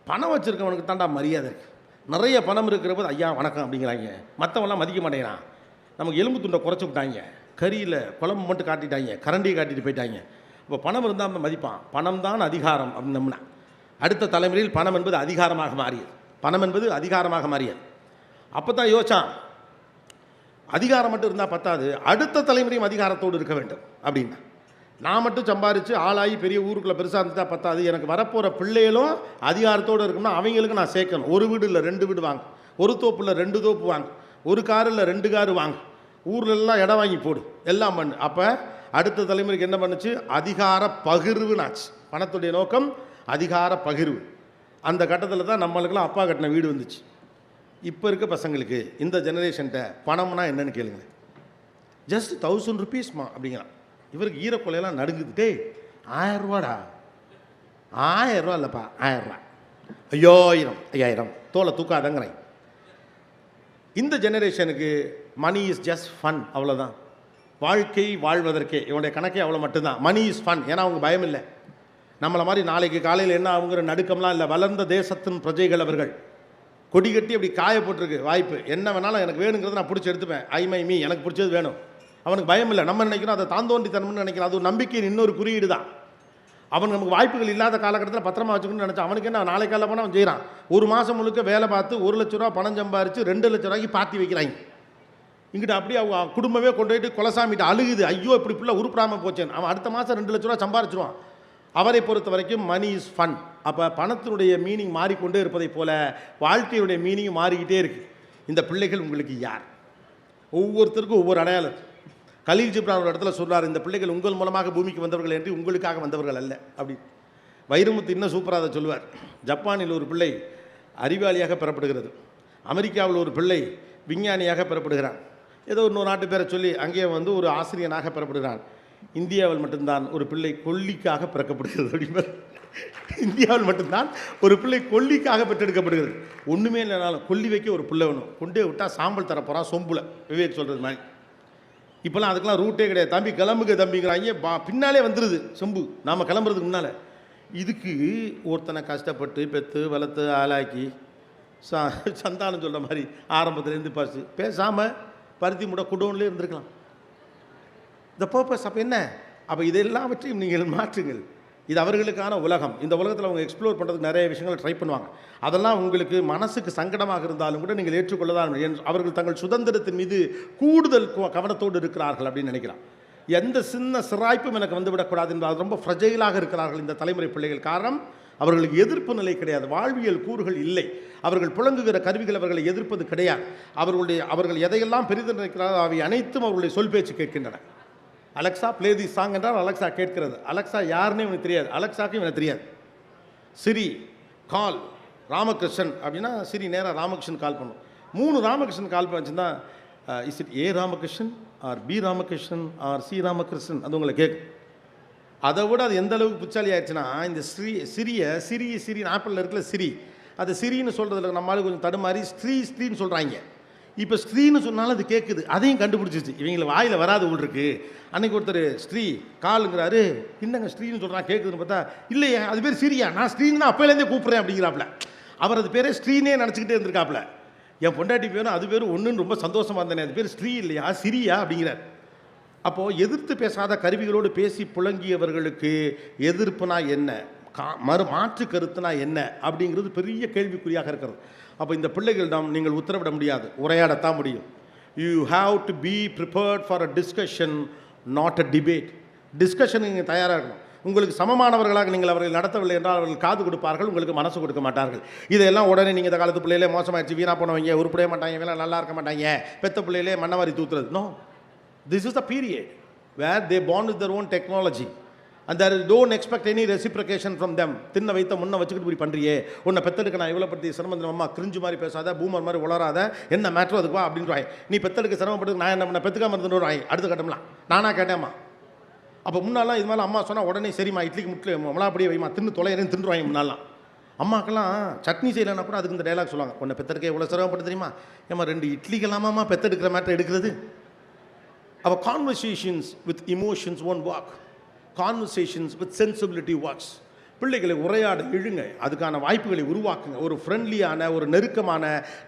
பணம் வச்சுருக்கவனுக்கு தாண்டா மரியாதை இருக்குது. நிறைய பணம் இருக்கிற போது ஐயா வணக்கம் அப்படிங்கிறாங்க. மற்றவங்களாம் மதிக்க மாட்டேங்கிறான். நமக்கு எலும்பு துண்டை குறைச்சி விட்டாங்க, கறியில் குழம்பு மட்டும் காட்டிட்டாங்க, கரண்டியை காட்டிட்டு போயிட்டாங்க. இப்போ பணம் இருந்தால் நம்ம மதிப்பான். பணம் தான் அதிகாரம் அப்படின்னு நம்பினா. அடுத்த தலைமுறையில் பணம் என்பது அதிகாரமாக மாறியது. பணம் என்பது அதிகாரமாக மாறியது. அப்போ தான் யோசிச்சான், அதிகாரம் மட்டும் இருந்தால் பத்தாது, அடுத்த தலைமுறையும் அதிகாரத்தோடு இருக்க வேண்டும் அப்படின்னா. நான் மட்டும் சம்பாரித்து ஆளாகி பெரிய ஊருக்குள்ளே பெருசாக இருந்துட்டா பத்தாது, எனக்கு வரப்போகிற பிள்ளைகளும் அதிகாரத்தோடு இருக்கணும்னா அவங்களுக்கு நான் சேர்க்கணும். ஒரு வீடு இல்லை 2 வீடு வாங்க, ஒரு தோப்பு இல்லை 2 தோப்பு வாங்க, ஒரு காரு இல்லை 2 காரு வாங்க, ஊரில் எல்லாம் இடம் வாங்கி போடு, எல்லாம் பண்ணு. அப்போ அடுத்த தலைமுறைக்கு என்ன பண்ணுச்சு, அதிகார பகிர்வுனாச்சு. பணத்துடைய நோக்கம் அதிகார பகிர்வு. அந்த கட்டத்தில் தான் நம்மளுக்கெல்லாம் அப்பா கட்டின வீடு வந்துச்சு. இப்போ இருக்க பசங்களுக்கு இந்த ஜெனரேஷன்கிட்ட பணம்னா என்னன்னு கேளுங்க. ஜஸ்ட் 1000 rupeesமா அப்படிங்கிறான். இவருக்கு ஈரக்கொலையெல்லாம் நடுங்குது. 1000 ரூபாடா, 1000 ரூபா இல்லைப்பா, 1000 ரூபா, 5000 தோலை தூக்காதங்கிறேன். இந்த ஜெனரேஷனுக்கு மணி இஸ் ஜஸ்ட் ஃபன், அவ்வளோதான். வாழ்க்கை வாழ்வதற்கே இவனுடைய கணக்கே அவ்வளோ மட்டும்தான். Money is fun. ஏன்னா அவங்க பயம் இல்லை. நம்மளை மாதிரி நாளைக்கு காலையில் என்ன அவங்கிற நடுக்கம்லாம் இல்லை. வளர்ந்த தேசத்தின் பிரஜைகள் அவர்கள். கொடி கட்டி அப்படி காய போட்டிருக்கு வாய்ப்பு. என்ன வேணாலும் எனக்கு வேணுங்கிறத நான் பிடிச்சி எடுத்துப்பேன். மீ எனக்கு பிடிச்சது வேணும். அவனுக்கு பயம் இல்லை. நம்ம நினைக்கிறோம் அதை தாந்தோண்டித்தனம்னு நினைக்கிறோம். அது ஒரு நம்பிக்கையின் இன்னொரு குறியீடு தான். அவன் நமக்கு வாய்ப்புகள் இல்லாத காலகட்டத்தில் பத்திரமா வச்சுக்கணும்னு நினச்சான். அவனுக்கு என்ன, நாளை காலையில் போனால் அவன் செய்கிறான். ஒரு மாதம் முழுக்க வேலை பார்த்து 1 லட்ச ரூபா பணம் சம்பாரித்து 2 லட்ச ரூபாய்க்கு பார்ட்டி வைக்கிறாங்க. இங்கிட்ட அப்படியே அவங்க குடும்பமே கொண்டு போயிட்டு கொலசாமிட்டு அழுகுது, ஐயோ இப்படி ஃபுல்லாக உருப்படாமல் போச்சேன். அவன் அடுத்த மாதம் 2 லட்ச ரூபா சம்பாரிச்சிருவான். அவரை பொறுத்த வரைக்கும் மணி இஸ் ஃபன். அப்போ பணத்தினுடைய மீனிங் மாறிக்கொண்டே இருப்பதை போல வாழ்க்கையுடைய மீனிங் மாறிக்கிட்டே இருக்குது. இந்த பிள்ளைகள் உங்களுக்கு யார்? ஒவ்வொருத்தருக்கும் ஒவ்வொரு அடையாளம். கலீல் ஜிப்ரான் ஒரு இடத்துல சொல்கிறார், இந்த பிள்ளைகள் உங்கள் மூலமாக பூமிக்கு வந்தவர்கள் என்று உங்களுக்காக வந்தவர்கள் அல்ல அப்படி. வைரமுத்து இன்னும் சூப்பராக அதை சொல்லுவார். ஜப்பானில் ஒரு பிள்ளை அறிவாளியாக பெறப்படுகிறது. அமெரிக்காவில் ஒரு பிள்ளை விஞ்ஞானியாக பெறப்படுகிறான். ஏதோ இன்னொரு நாட்டு பேரை சொல்லி அங்கேயே ஒரு ஆசிரியனாக பெறப்படுகிறான். இந்தியாவில் மட்டும்தான் ஒரு பிள்ளை கொல்லிக்காக பிறக்கப்படுகிறது அப்படின்பார். இந்தியாவில் மட்டும்தான் ஒரு பிள்ளை கொல்லிக்காக பெற்றெடுக்கப்படுகிறது. ஒன்றுமே இல்லைனாலும் கொல்லி வைக்க ஒரு பிள்ளை வேணும். கொண்டே விட்டால் சாம்பல் தரப்போகிறான் சொம்புல, விவேக் சொல்கிறது மாதிரி. இப்போலாம் அதுக்கெல்லாம் ரூட்டே கிடையாது. தம்பி கிளம்புக்கு தம்பிங்கிறாங்க, பின்னாலே வந்துடுது சொம்பு நாம் கிளம்புறதுக்கு முன்னால். இதுக்கு ஒருத்தனை கஷ்டப்பட்டு பெற்று வளர்த்து ஆளாக்கி சந்தானம் சொல்கிற மாதிரி ஆரம்பத்துலேருந்து பேசாமல் பருத்தி மூட குடோன்லேயே இருந்திருக்கலாம். த பர்பஸ் அப்போ என்ன? அப்போ இதெல்லாவற்றையும் நீங்கள் மாற்றுங்கள். இது அவர்களுக்கான உலகம். இந்த உலகத்தில் அவங்க எக்ஸ்ப்ளோர் பண்ணுறதுக்கு நிறைய விஷயங்கள் ட்ரை பண்ணுவாங்க. அதெல்லாம் உங்களுக்கு மனசுக்கு சங்கடமாக இருந்தாலும் கூட நீங்கள் ஏற்றுக்கொள்ளதான். அவர்கள் தங்கள் சுதந்திரத்தின் மீது கூடுதல் கவனத்தோடு இருக்கிறார்கள் அப்படின்னு நினைக்கிறான். எந்த சின்ன சிராய்ப்பும் எனக்கு வந்துவிடக்கூடாது என்றால் ரொம்ப ஃப்ரஜைலாக இருக்கிறார்கள் இந்த தலைமுறை பிள்ளைகள். காரணம், அவர்களுக்கு எதிர்ப்பு நிலை கிடையாது, வாழ்வியல் கூறுகள் இல்லை. அவர்கள் புழங்குகிற கருவிகள் அவர்களை எதிர்ப்பது கிடையாது. அவர்கள் எதையெல்லாம் பெரிது நினைக்கிறார்கள் அவை அனைத்தும் அவர்களுடைய சொல் பேச்சு கேட்கின்றன. அலெக்சா ப்ளே தி சாங் என்றால் அலெக்சா கேட்கிறது. அலெக்சா யாருன்னு இவனுக்கு தெரியாது, அலெக்சாக்கும் இவனுக்கு தெரியாது. சிரி கால் ராமகிருஷ்ணன் அப்படின்னா சிரி நேராக ராமகிருஷ்ணன் கால் பண்ணும். 3 ராமகிருஷ்ணன் கால் பண்ணிச்சுன்னா is it A Ramakrishnan or B Ramakrishnan or C Ramakrishnan அது உங்களை கேட்கும். அதை விட அது எந்த அளவுக்கு புச்சாலி ஆயிடுச்சுன்னா, இந்த சிரி ஆப்பிளில் இருக்கிற சிரி, அது சிரின்னு சொல்கிறதுல நம்மளால கொஞ்சம் தடுமாறி ஸ்ரீன்னு சொல்கிறாங்க. இப்போ ஸ்ரீன்னு சொன்னாலும் அது கேட்குது, அதையும் கண்டுபிடிச்சிச்சு. இவங்களை வாயில் வராது உள்ளிருக்கு. அன்றைக்கி ஒருத்தர் ஸ்ரீ காலுங்கிறாரு, என்னங்க ஸ்ரீன்னு சொல்கிறான் கேட்குதுன்னு பார்த்தா, இல்லையே அது பேர் சிரியா, நான் ஸ்ரீன்னு தான் அப்போலேருந்தே கூப்பிட்றேன் அப்படிங்கிறாப்புல. அவர் அது பேரே ஸ்ரீனே நினச்சிக்கிட்டே இருந்திருக்காப்புல. என் பொண்டாட்டி பேரும் அது பேரும் ஒன்றுன்னு ரொம்ப சந்தோஷமாக இருந்தேனே, அது பேர் ஸ்ரீ இல்லையா சிரியா அப்படிங்கிறார். அப்போது எதிர்த்து பேசாத கருவிகளோடு பேசி புழங்கியவர்களுக்கு எதிர்ப்புனா என்ன, மாற்று கருத்துனா என்ன அப்படிங்கிறது பெரிய கேள்விக்குறியாக இருக்கிறது. அப்போ இந்த பிள்ளைகளிடம் நீங்கள் உத்தரவிட முடியாது, உரையாடத்தான் முடியும். You have to be prepared for a discussion, not a debate. Discussion நீங்கள் தயாராக இருக்கணும். உங்களுக்கு சமமானவர்களாக நீங்கள் அவர்கள் நடத்தவில்லை என்றால் அவர்கள் காது கொடுப்பார்கள், உங்களுக்கு மனசு கொடுக்க மாட்டார்கள். இதெல்லாம் உடனே நீங்கள் இந்த காலத்து பிள்ளையிலே மோசமாகிடுச்சு, வீணாக போனவங்க உருப்படைய மாட்டாங்க, வேலை நல்லா இருக்க மாட்டாங்க, பெத்த பிள்ளையிலே மண்ணவாரி தூத்துறது. No, this is the period. where they born with their own technology and there don't expect any reciprocation from them. தின்ன வைத்த முன்ன வச்சுக்கிட்டு இப்படி பண்ணுறியே, உன்னை பெத்தெடுக்க நான் இவ்வளோ பற்றி சிரமம், அம்மா கிரிஞ்சு மாதிரி பேசாத, பூமர் மாதிரி உளராத, என்ன மேட்ரோ அதுக்கு வா அப்படின்றாய். நீ பெத்தெடுக்க சிரமப்பட்டு நான் என்ன பண்ண பெற்றுக்காம இருந்துடுவாய். அடுத்த கட்டம்லாம் நானாக கேட்டேம்மா. அப்போ முன்னாலாம் இது மாதிரி அம்மா சொன்னால் உடனே சரிம்மா இட்லிக்கு முட்டில் மொளாப்படியே வைமா தின்னு தொலைறேன்னு தின்றுவாங்க. முன்னாலாம் அம்மாக்கெல்லாம் சட்னி செய்யலைன்னா கூட அதுக்கு இந்த டைலாக் சொல்லுவாங்க, உன்னை பெத்தெடுக்க எவ்வளோ சிரமப்பட்டு தெரியுமா, ஏம்மா 2 இட்லிக்கெல்லாமா பெத்தெடுக்கிற மேட்டர் எடுக்கிறது. அப்போ conversations with emotions won't work, conversations with sensibility works. பிள்ளைகளை உரையாட இழுங்க, அதுக்கான வாய்ப்புகளை உருவாக்குங்க. ஒரு ஃப்ரெண்ட்லியான ஒரு நெருக்கமான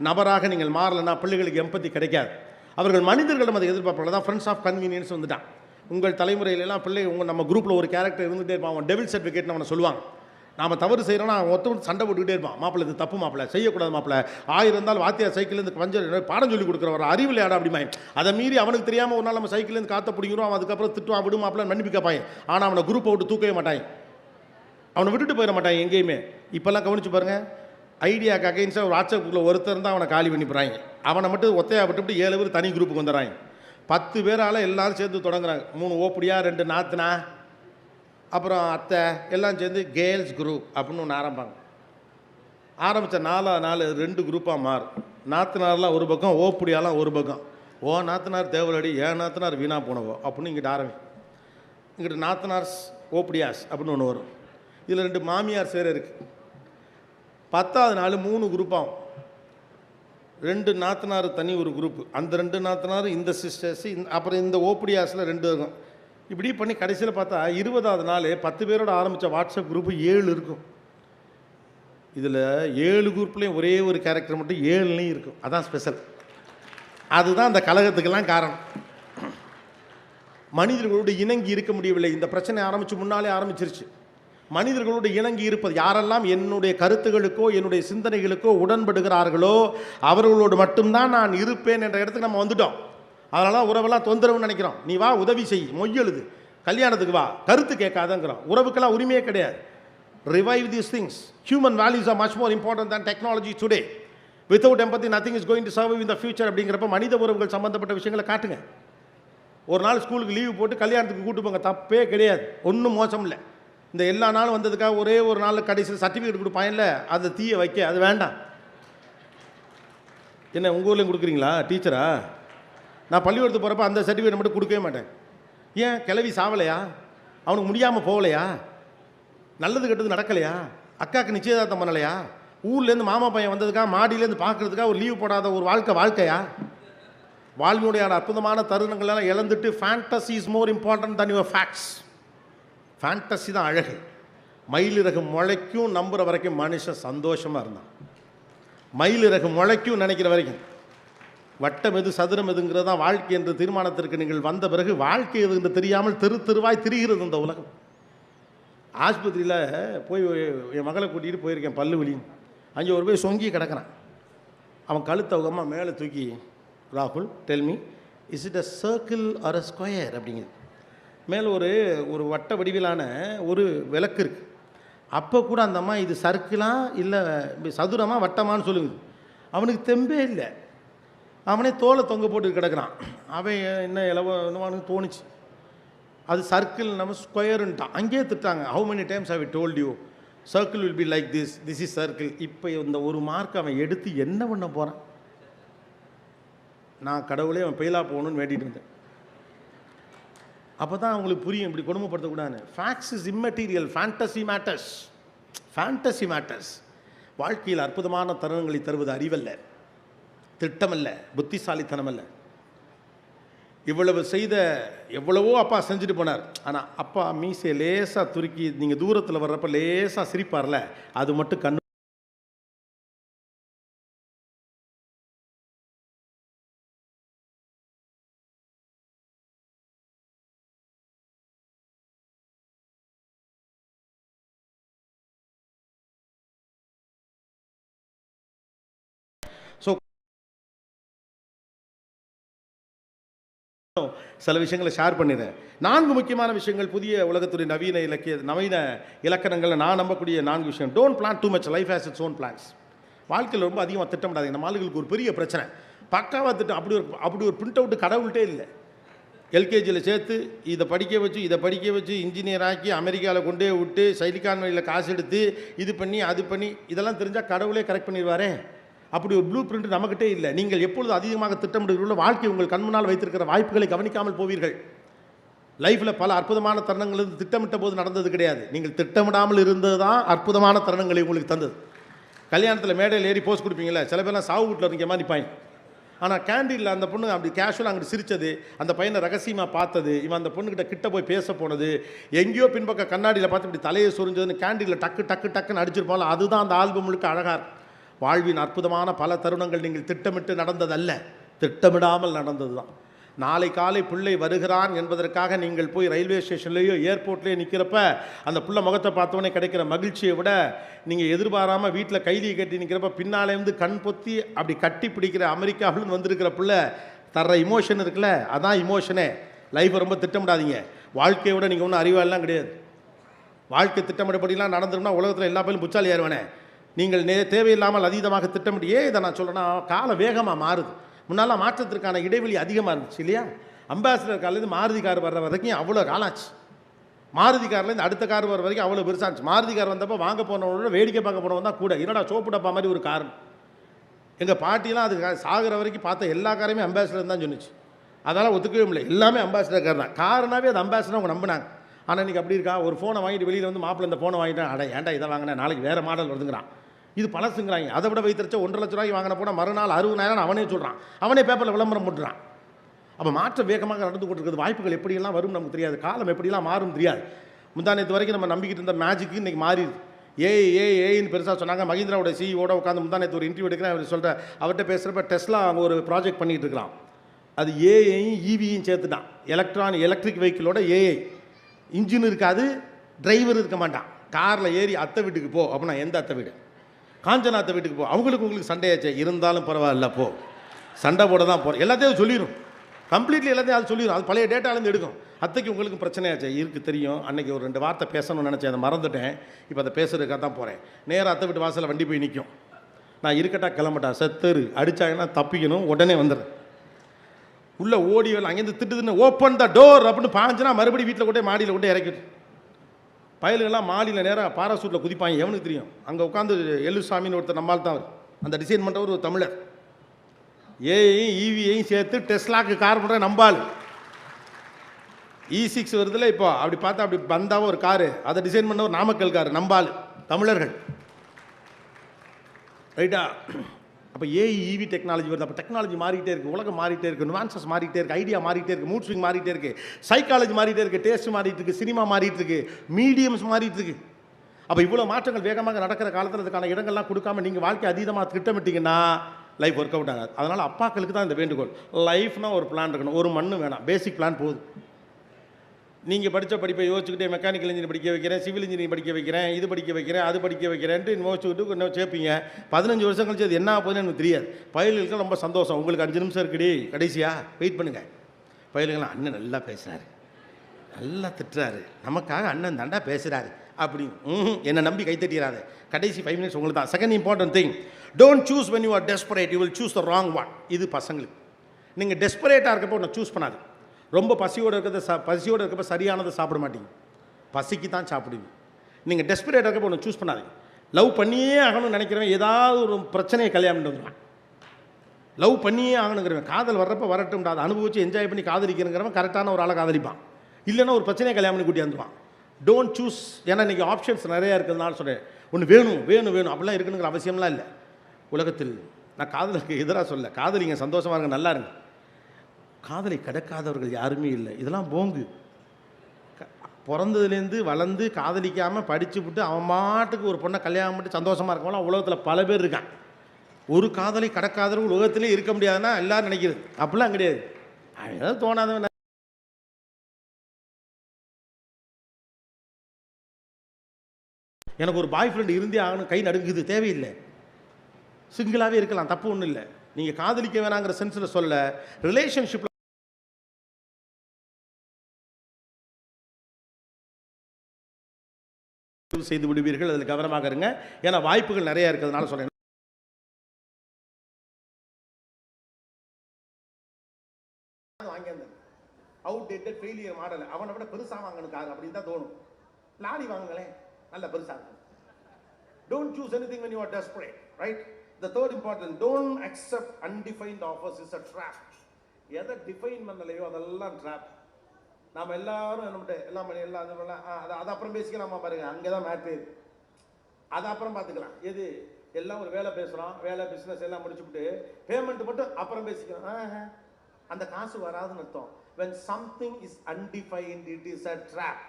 நபராக நீங்கள் மாறலைன்னா பிள்ளைகளுக்கு எம்பத்தி கிடைக்காது. அவர்கள் மனிதர்களிடம் அதை எதிர்பார்ப்பாங்க. தான் ஃப்ரெண்ட்ஸ் ஆஃப் கன்வீனியன்ஸ் வந்துட்டான். உங்கள் தலைமுறையிலலாம் பிள்ளை நம்ம குரூப்பில் ஒரு கேரக்டர் இருந்துகிட்டே இருப்பான். அவன் டெவில் சர்டிஃபிகேட்னு அவனை சொல்லுவாங்க. நாம் தவறு செய்கிறோன்னா அவன் ஒருத்தவங்க சண்டை போட்டுக்கிட்டே இருப்பான். மாப்பிள்ளை இது தப்பு, மாப்பிள்ளை செய்யக்கூடாது, மாப்பிள்ளை 1000 இருந்தாலும் வாத்தியார் சைக்கிள்லேருந்து பஞ்சர் பாடம் சொல்லி கொடுக்குறவர் அறிவில் ஆடா அப்படிமா. அதை மீறி அவனுக்கு தெரியாமல் ஒரு நாள் நம்ம சைக்கிள்லேருந்து காற்ற பிடிக்கிறோம். அவன் அதுக்கப்புறம் திட்டுவான், விடும் மாப்பிள்ளை மன்னிப்பு கேட்பான். ஆனால் அவனை குரூப்பை விட்டு தூக்கவே மாட்டாங்க, அவனை விட்டுட்டு போயிட மாட்டாங்க எங்கேயுமே. இப்போல்லாம் கவனிச்சு பாருங்கள், ஐடியாவுக்கு அகைன்ஸ்டாக ஒரு வாட்ஸ்அப் குரூப்பில் ஒருத்தர் தான் அவனை காலி பண்ணி போகிறாங்க. அவனை மட்டும் ஒத்தையாக விட்டுவிட்டு 7 பேர் தனி குரூப்புக்கு வந்துடுறாங்க. 10 பேரால் எல்லாரும் சேர்ந்து தொடங்குறாங்க. 3 ஓப்படியா, 2 நாத்துனா, அப்புறம் அத்தை எல்லாம் சேர்ந்து கேர்ள்ஸ் குரூப் அப்படின்னு ஒன்று ஆரம்பிப்பாங்க. ஆரம்பித்த 4ஆவது நாள் 2 குரூப்பாக மாறும். நாத்தனார்லாம் ஒரு பக்கம், ஓப்படியாலாம் ஒரு பக்கம். ஓ நாத்தனார் தேவலடி, ஏன் நாத்தனார் வீணாக போனவோ அப்படின்னு இங்கிட்ட ஆரம்பிக்கும். இங்கிட்ட நாத்தனார்ஸ் ஓப்படியாஸ் அப்படின்னு ஒன்று வரும். இதில் 2 மாமியார் சேர இருக்குது. 10ஆவது நாள் 3 குரூப்பாகும். 2 நாத்தனார் தனி ஒரு குரூப்பு, அந்த 2 நாத்தனார் இந்த சிஸ்டர்ஸ், அப்புறம் இந்த ஓப்படியாஸில் 2 இருக்கும். இப்படி பண்ணி கடைசியில் பார்த்தா 20ஆவது நாள் 10 பேரோட ஆரம்பித்த வாட்ஸ்அப் குரூப்பு 7 இருக்கும். இதில் 7 குரூப்லேயும் ஒரே ஒரு கேரக்டர் மட்டும் 7லேயும் இருக்கும். அதான் ஸ்பெஷல். அதுதான் அந்த கலகத்துக்கெல்லாம் காரணம். மனிதர்களோடு இணங்கி இருக்க முடியவில்லை. இந்த பிரச்சனை ஆரம்பித்து முன்னாலே ஆரம்பிச்சிருச்சு. மனிதர்களோடு இணங்கி இருப்பது, யாரெல்லாம் என்னுடைய கருத்துகளுக்கோ என்னுடைய சிந்தனைகளுக்கோ உடன்படுகிறார்களோ அவர்களோடு மட்டும்தான் நான் இருப்பேன் என்ற இடத்துக்கு நம்ம வந்துட்டோம். அதனால உறவெல்லாம் தொந்தரவுன்னு நினைக்கிறோம். நீ வா உதவி செய், மொய்யெழுது, கல்யாணத்துக்கு வா, கருத்து கேட்காதங்கிறோம். உறவுக்கெல்லாம் உரிமையே கிடையாது. Revive these things. Human values are much more important than technology today. Without empathy nothing is going to serve in the future. அப்படிங்கிறப்ப மனித உறவுகள் சம்பந்தப்பட்ட விஷயங்களை காட்டுங்க. ஒரு நாள் ஸ்கூலுக்கு லீவு போட்டு கல்யாணத்துக்கு கூட்டு போங்க, தப்பே கிடையாது, ஒன்றும் மோசம் இல்லை. இந்த எல்லா நாளும் வந்ததுக்காக ஒரே ஒரு நாள் கடைசியில் சர்டிஃபிகேட் கொடுப்பாங்கல்ல, அதை தீய வைக்க அது வேண்டாம். என்ன உங்கள் ஊர்லேயும் கொடுக்குறீங்களா டீச்சரா? நான் பள்ளிக்கூடத்துக்கு போகிறப்ப அந்த சர்டிஃபிகேட் மட்டும் கொடுக்கவே மாட்டேன். ஏன்? கிளவி சாவலையா? அவனுக்கு முடியாமல் போகலையா? நல்லது கெட்டது நடக்கலையா? அக்காவுக்கு நிச்சயதார்த்தம் பண்ணலையா? ஊர்லேருந்து மாமா பையன் வந்ததுக்காக மாடியிலேருந்து பார்க்குறதுக்காக ஒரு லீவ் போடாத ஒரு வாழ்க்கையா? வாழ்வினுடைய அற்புதமான தருணங்கள்லாம் இழந்துட்டு fantasy is more important than your facts. Fantasy தான் அழகு. மயிலிறகு முளைக்கும் நம்புகிற வரைக்கும் மனுஷன் சந்தோஷமாக இருந்தான். மயிலிறகு முளைக்கும் நினைக்கிற வரைக்கும். வட்டம் எது சதுரம் எதுங்கிறது தான் வாழ்க்கை என்ற தீர்மானத்திற்கு நீங்கள் வந்த பிறகு வாழ்க்கை எது என்று தெரியாமல் தெருவாய் திரிகிறது இந்த உலகம். ஆஸ்பத்திரியில் போய் என் மகளை கூட்டிகிட்டு போயிருக்கேன், பல்லு வலி. அங்கே ஒரு போய் சொங்கி கிடக்கிறான். அவன் கழுத்தை அவங்க அம்மா மேலே தூக்கி, ராகுல் tell me is it a circle or a square அப்படிங்குது. மேலே ஒரு வட்ட வடிவிலான ஒரு விளக்கு இருக்குது. அப்போ கூட அந்த அம்மா இது சர்க்கிளா இல்லை சதுரமாக வட்டமானு சொல்லுங்க. அவனுக்கு தெம்பே இல்லை. அவனே தோலை தொங்க போட்டு கிடக்கிறான். அவன் என்ன என்னவானு தோணுச்சு. அது சர்க்கிள் நம்ம ஸ்கொயருன்ட்டான். அங்கேயே திட்டாங்க. How many times have I told you circle will be like this is circle. இப்போ இந்த ஒரு மார்க் அவன் எடுத்து என்ன பண்ண போகிறான்? நான் கடவுளே அவன் பெயிலாக போகணுன்னு வேண்டிகிட்டு இருந்தேன். அப்போ தான் அவங்களுக்கு புரியும் இப்படி கொடுமைப்படுத்தக்கூடாது. Facts is immaterial, fantasy matters. Fantasy matters. வாழ்க்கையில் அற்புதமான தருணங்களை தருவது அறிவல்ல, திட்டமல்ல, புத்திசாலித்தனம் அல்ல. இவ்வளவு செய்த எவ்வளவோ அப்பா செஞ்சுட்டு போனார். ஆனால் அப்பா மீசையை லேசாக துருக்கி நீங்கள் தூரத்தில் வர்றப்ப லேசாக சிரிப்பார்ல, அது மட்டும் கண்ணு. ஸோ சில விஷயங்களை ஷேர் பண்ணிடுறேன். 4 முக்கியமான விஷயங்கள் புதிய உலகத்துடைய நவீன இலக்கணங்களில் நான் நம்பக்கூடிய 4 விஷயம். Don't plan too much, life has its own plans. வாழ்க்கையில் ரொம்ப அதிகமாக திட்டமிடாதீங்க. நம்ம ஆளுகளுக்கு ஒரு பெரிய பிரச்சனை, பக்காவாக திட்டம். அப்படி ஒரு பிரிண்ட் அவுட் கடவுள்கிட்டே இல்லை. எல்கேஜியில் சேர்த்து இதை படிக்க வச்சு இன்ஜினியர் ஆக்கி அமெரிக்காவில் கொண்டே விட்டு சைலிகான் வழியில் காசு எடுத்து இது பண்ணி அது பண்ணி இதெல்லாம் தெரிஞ்சால் கடவுளே கரெக்ட் பண்ணிடுவாரே. அப்படி ஒரு ப்ளூ பிரிண்ட் நம்மகிட்டே இல்லை. நீங்கள் எப்பொழுது அதிகமாக திட்டமிடுகிறீர்களோ வாழ்க்கை உங்கள் கண் முன்னால் வைத்திருக்கிற வாய்ப்புகளை கவனிக்காமல் போவீர்கள். லைஃப்பில் பல அற்புதமான தருணங்கள் திட்டமிட்ட போது நடந்தது கிடையாது. நீங்கள் திட்டமிடாமல் இருந்தது தான் அற்புதமான தருணங்களை உங்களுக்கு தந்தது. கல்யாணத்தில் மேடையில் ஏறி போஸ்ட் கொடுப்பீங்களே, சில பேர்லாம் சாவு வீட்டில் இருக்க மாதிரி நிற்பாங்க. ஆனால் கேண்டீனில் அந்த பொண்ணு அப்படி கேஷுவலாக அங்கிட்டு சிரித்தது, அந்த பையனை ரகசியமாக பார்த்தது, இவன் அந்த பொண்ணுக்கிட்ட கிட்ட போய் பேச போனது, எங்கேயோ பின்பக்க கண்ணாடியில் பார்த்து இப்படி தலையை சொரிஞ்சதுன்னு கேண்டீனில் டக்குன்னு அடிச்சிருப்பாங்க. அதுதான் அந்த ஆல்பம் முழுக்க அழகாக. வாழ்வின் அற்புதமான பல தருணங்கள் நீங்கள் திட்டமிட்டு நடந்ததல்ல, திட்டமிடாமல் நடந்தது தான். நாளை காலை பிள்ளை வருகிறான் என்பதற்காக நீங்கள் போய் ரயில்வே ஸ்டேஷன்லேயோ ஏர்போர்ட்லேயோ நிற்கிறப்ப அந்த பிள்ளை முகத்தை பார்த்தோன்னே கிடைக்கிற மகிழ்ச்சியை விட நீங்கள் எதிர்பாராமல் வீட்டில் கைலியை கட்டி நிற்கிறப்ப பின்னாலேருந்து கண் பொத்தி அப்படி கட்டி பிடிக்கிற அமெரிக்காவிலும் வந்திருக்கிற பிள்ளை தர்ற இமோஷன் இருக்குல்ல, அதான் இமோஷனே. லைஃப்பை ரொம்ப திட்டமிடாதீங்க. வாழ்க்கையை விட நீங்கள் ஒன்றும் அறிவாளெலாம் கிடையாது. வாழ்க்கை திட்டமிடப்படிலாம் நடந்துரும்னா உலகத்தில் எல்லா பேரும் புச்சாலி ஏறுவானே. நீங்கள் தேவையில்லாமல் அதீதமாக திட்டமிட்டு இதை நான் சொல்கிறேன்னா காலம் வேகமாக மாறுது. முன்னால் மாற்றத்திற்கான இடைவெளி அதிகமாக இருந்துச்சு இல்லையா? அம்பாசிடர் கார்லேருந்து மாருதி கார் வர்ற வரைக்கும் அவ்வளோ காலாச்சு. மாருதி கார்லேருந்து அடுத்த கார் வர வரைக்கும் அவ்வளோ பெருசாச்சு. மாருதி கார் வந்தப்போ வாங்க போனவங்களோட வேடிக்கை பார்க்க போனவன் தான் கூட. என்னடா சோப்பு டப்பா மாதிரி ஒரு கார். எங்கள் பாட்டிலாம் அது சாகிற வரைக்கும் பார்த்த எல்லா காரையுமே அம்பாசிடர் தான் சொன்னிச்சு. அதெல்லாம் ஒத்துக்கவே முடியல. எல்லாமே அம்பாசிடர் கார் தான். காரனாவே அது அம்பாசிடர் அவங்க நம்பினாங்க. ஆனால் இன்றைக்கி அப்படி இருக்கா? ஒரு ஃபோனை வாங்கிட்டு வெளியில் வந்து மாப்பிள்ளை இந்த ஃபோனை வாங்கிட்டேன், அட ஏன்டா இதை வாங்கினேன், நாளைக்கு வேறு மாடல் வருதுங்கிறான். இது பழசுங்கிறாங்க. அதை விட வைத்திருச்சா 1,50,000 ரூபாய்க்கு வாங்கின போனால் மறுநாள் 60,000 அவனே சொல்கிறான். அவனே பேப்பரில் விளம்பரம் போட்டுறான். அப்போ மாற்றம் வேகமாக நடந்து கொண்டிருக்கிறது. வாய்ப்புகள் எப்படியெல்லாம் வரும் நமக்கு தெரியாது. காலம் எப்படிலாம் மாறும் தெரியாது. முந்தானத்து வரைக்கும் நம்ம நம்பிக்கிட்டு இருந்த மேஜிக்கு இன்றைக்கி மாறிடுது. ஏன்னு பெருசாக சொன்னாங்க. மஹிந்திராவோட சிஇஓட உட்காந்து முந்தானத்து ஒரு இன்டர்வியூ எடுக்கிறேன். அவர் சொல்கிற அவர்கிட்ட பேசுகிறப்ப டெஸ்லா அவங்க ஒரு ப்ராஜெக்ட் பண்ணிகிட்டு இருக்கிறான். அது ஏஐயும் ஈவியும் சேர்த்துட்டான். எலக்ட்ரிக் வெஹிக்கிளோட ஏஐ. இன்ஜின் இருக்காது, டிரைவர் இருக்க மாட்டான். காரில் ஏறி அத்தை வீட்டுக்கு போ அப்படின்னா எந்த அத்தை வீடு? காஞ்சனாத்த வீட்டுக்கு போ. உங்களுக்கு சண்டையாச்சே, இருந்தாலும் பரவாயில்ல போ, சண்டை போட தான் போகிறோம். எல்லாத்தையும் சொல்லிடும். கம்ப்ளீட்லி எல்லாத்தையும் அது சொல்லிடும். அது பழைய டேட்டாலேருந்து எடுக்கும். அத்தைக்கு உங்களுக்கு பிரச்சனையாச்சே இருக்குது தெரியும். அன்றைக்கி ஒரு 2 வார்த்தை பேசணும்னு நினச்சேன், அதை மறந்துட்டேன். இப்போ அதை பேசுறதுக்காக தான் போகிறேன். நேராக அத்தை வீட்டு வாசலில் வண்டி போய் நிற்கும். நான் இருக்கட்டா கிளம்பட்டா செத்துரு அடித்தாங்கன்னா தப்பிக்கணும், உடனே வந்துடுறேன். உள்ளே ஓடி வரல, அங்கேருந்து திட்டுதுன்னு ஓப்பன் த டோர் அப்படின்னு பாஞ்சுனா மறுபடியும் வீட்டில் கொண்டே மாடியில் கொண்டே இறக்கிட்டு பயலுங்கெல்லாம் மாடியில் நேராக பாராசூட்டில் குதிப்பாங்க. எவனுக்கு தெரியும்? அங்கே உட்காந்து எல்லுசாமின்னு ஒருத்தர் நம்மால் தான் அவர். அந்த டிசைன் பண்ணுறவர் ஒரு தமிழர். ஏஐயும் ஈவியையும் சேர்த்து டெஸ்லாக்கு கார் பண்ணுற நம்பாள். E6 வருதுல இப்போ, அப்படி பார்த்தா அப்படி பந்தாவும் ஒரு காரு, அதை டிசைன் பண்ண ஒரு நாமக்கல் காரு, நம்பாள் தமிழர்கள். ரைட்டா? அப்போ ஏஇவி டெக்னாலஜி வருது. அப்போ டெக்னாலஜி மாறிக்கிட்டே இருக்குது, உலகம் மாறிட்டே இருக்குது, நுவான்சஸ் மாறிட்டே இருக்குது, ஐடியா மாறிட்டே இருக்குது, மூட் ஸ்விங் மாறிட்டே இருக்குது, சைக்காலஜி மாறிட்டே இருக்குது, டேஸ்ட் மாறிட்டு இருக்குது, சினிமா மாறிட்டு இருக்குது, மீடியம்ஸ் மாறிட்டு இருக்குது. அப்போ இவ்வளோ மாற்றங்கள் வேகமாக நடக்கிற காலத்தில் அதுக்கான இடங்கள்லாம் கொடுக்காம நீங்கள் வாழ்க்கை அதீதமாக திட்டமிட்டிங்கன்னா லைஃப் ஒர்க் அவுட் ஆகாது. அதனால் அப்பாக்களுக்கு தான் இந்த வேண்டுகோள். லைஃப்னால் ஒரு பிளான் இருக்கணும். ஒரு மண்ணு வேணாம், பேசிக் பிளான் போதும். நீங்கள் படித்த படிப்பை யோசிச்சுக்கிட்டே மெக்கானிக்கல் இன்ஜினியர் படிக்க வைக்கிறேன், சிவில் இன்ஜினியரிங் படிக்க வைக்கிறேன், இது படிக்க வைக்கிறேன், அது படிக்க வைக்கிறேன்ட்டு யோசிச்சுக்கிட்டு இன்னும் சேர்ப்பீங்க. 15 வருஷம் கழிச்சு அது என்ன ஆகுதுன்னு எனக்கு தெரியாது. பயல்களுக்கு ரொம்ப சந்தோஷம். உங்களுக்கு 5 நிமிஷம் இருக்குடி கடைசியாக வெயிட் பண்ணுங்கள். பயல்கள்லாம் அண்ணன் நல்லா பேசுகிறாரு, நல்லா திட்டுறாரு, நமக்காக அண்ணன் தாண்டா பேசுகிறாரு அப்படின்னு என்னை நம்பி கைத்தட்டிடாது. கடைசி 5 மினிட்ஸ் உங்களுக்கு தான். Second important thing, don't choose when you are desperate, you will choose the wrong one. இது பசங்களுக்கு. நீங்கள் டெஸ்பரேட்டாக இருக்கப்போ ஒன்று சூஸ் பண்ணாது. ரொம்ப பசியோடு இருக்கப்போ சரியானதை சாப்பிட மாட்டீங்க, பசிக்கு தான் சாப்பிடுவீங்க. நீங்கள் டெஸ்பரேட்டாக இருக்கப்போ ஒன்று சூஸ் பண்ணாதீங்க. லவ் பண்ணியே ஆகணும்னு நினைக்கிறவன் ஏதாவது ஒரு பிரச்சனையை கல்யாணம் வந்துடுவான். லவ் பண்ணியே ஆகணுங்கிறவன் காதல் வர்றப்போ வரட்டும், அதை அனுபவிச்சு என்ஜாய் பண்ணி காதலிக்கிறங்கிறவன் கரெக்டான ஒரு ஆளை காதலிப்பான். இல்லைன்னா ஒரு பிரச்சனையை கல்யாணம் பண்ணி கூட்டியாந்துவான். Don't choose. ஏன்னா இன்றைக்கி ஆப்ஷன்ஸ் நிறையா இருக்கிறதுனால சொல்கிறேன். ஒன்று வேணும் அப்படிலாம் இருக்கணுங்கிற அவசியம்லாம் இல்லை உலகத்தில். நான் காதலுக்கு எதிராக சொல்ல, காதலிங்க சந்தோஷமாக இருங்க, நல்லா இருங்க. காதலை கடக்காதவர்கள் யாருமே இல்லை. இதெல்லாம் போங்கு. பிறந்ததுலேருந்து வளர்ந்து காதலிக்காமல் படித்து விட்டு அவன் மாட்டுக்கு ஒரு பொண்ணை கல்யாணம் பண்ணி சந்தோஷமாக இருக்கவங்களாம் உலகத்தில் பல பேர் இருக்கான். ஒரு காதலை கடக்காதவர்கள் உலகத்திலே இருக்க முடியாதுன்னா எல்லோரும் நினைக்கிறது. அப்படிலாம் கிடையாது. ஏதாவது தோணாதவன். எனக்கு ஒரு பாய் ஃப்ரெண்டு இருந்தே ஆகணும், கை நடுங்குது, தேவையில்லை. சிங்கிளாகவே இருக்கலாம், தப்பு ஒன்றும் இல்லை. நீங்கள் காதலிக்க வேணாங்கிற சென்ஸில் சொல்ல, ரிலேஷன்ஷிப்பில் செய்து விடுவீர்கள். அதில் கவனமாக இருங்க. ஏன்னா வாய்ப்புகள் நிறையா இருக்கிறதுனால சொல்கிறேன். அவுடேட்டட் ஃபெயிலியர் மாடல், அவனை விட பெருசாக வாங்கணும் கார் அப்படின்னு தான் தோணும். லாரி வாங்குங்களேன், நல்ல பெருசாக இருக்கும். Don't choose anything when you are desperate, right? The third important, don't accept undefined offers is a trap. எதை டிஃபைன் பண்ணலையோ அதெல்லாம் ட்ராப். நாம் எல்லாரும் நம்மகிட்ட எல்லாம் பண்ணி எல்லாம் அது அப்புறம் பேசிக்கலாமா பாருங்க, அங்கே தான் மேட்ரு. அதை அப்புறம் பார்த்துக்கலாம். எது எல்லாம் ஒரு வேலை பேசுகிறோம், வேலை பிஸ்னஸ் எல்லாம் முடிச்சுவிட்டு பேமெண்ட் மட்டும் அப்புறம் பேசிக்கலாம். அந்த காசு வராதுன்னு அர்த்தம். when something is undefined it is a trap.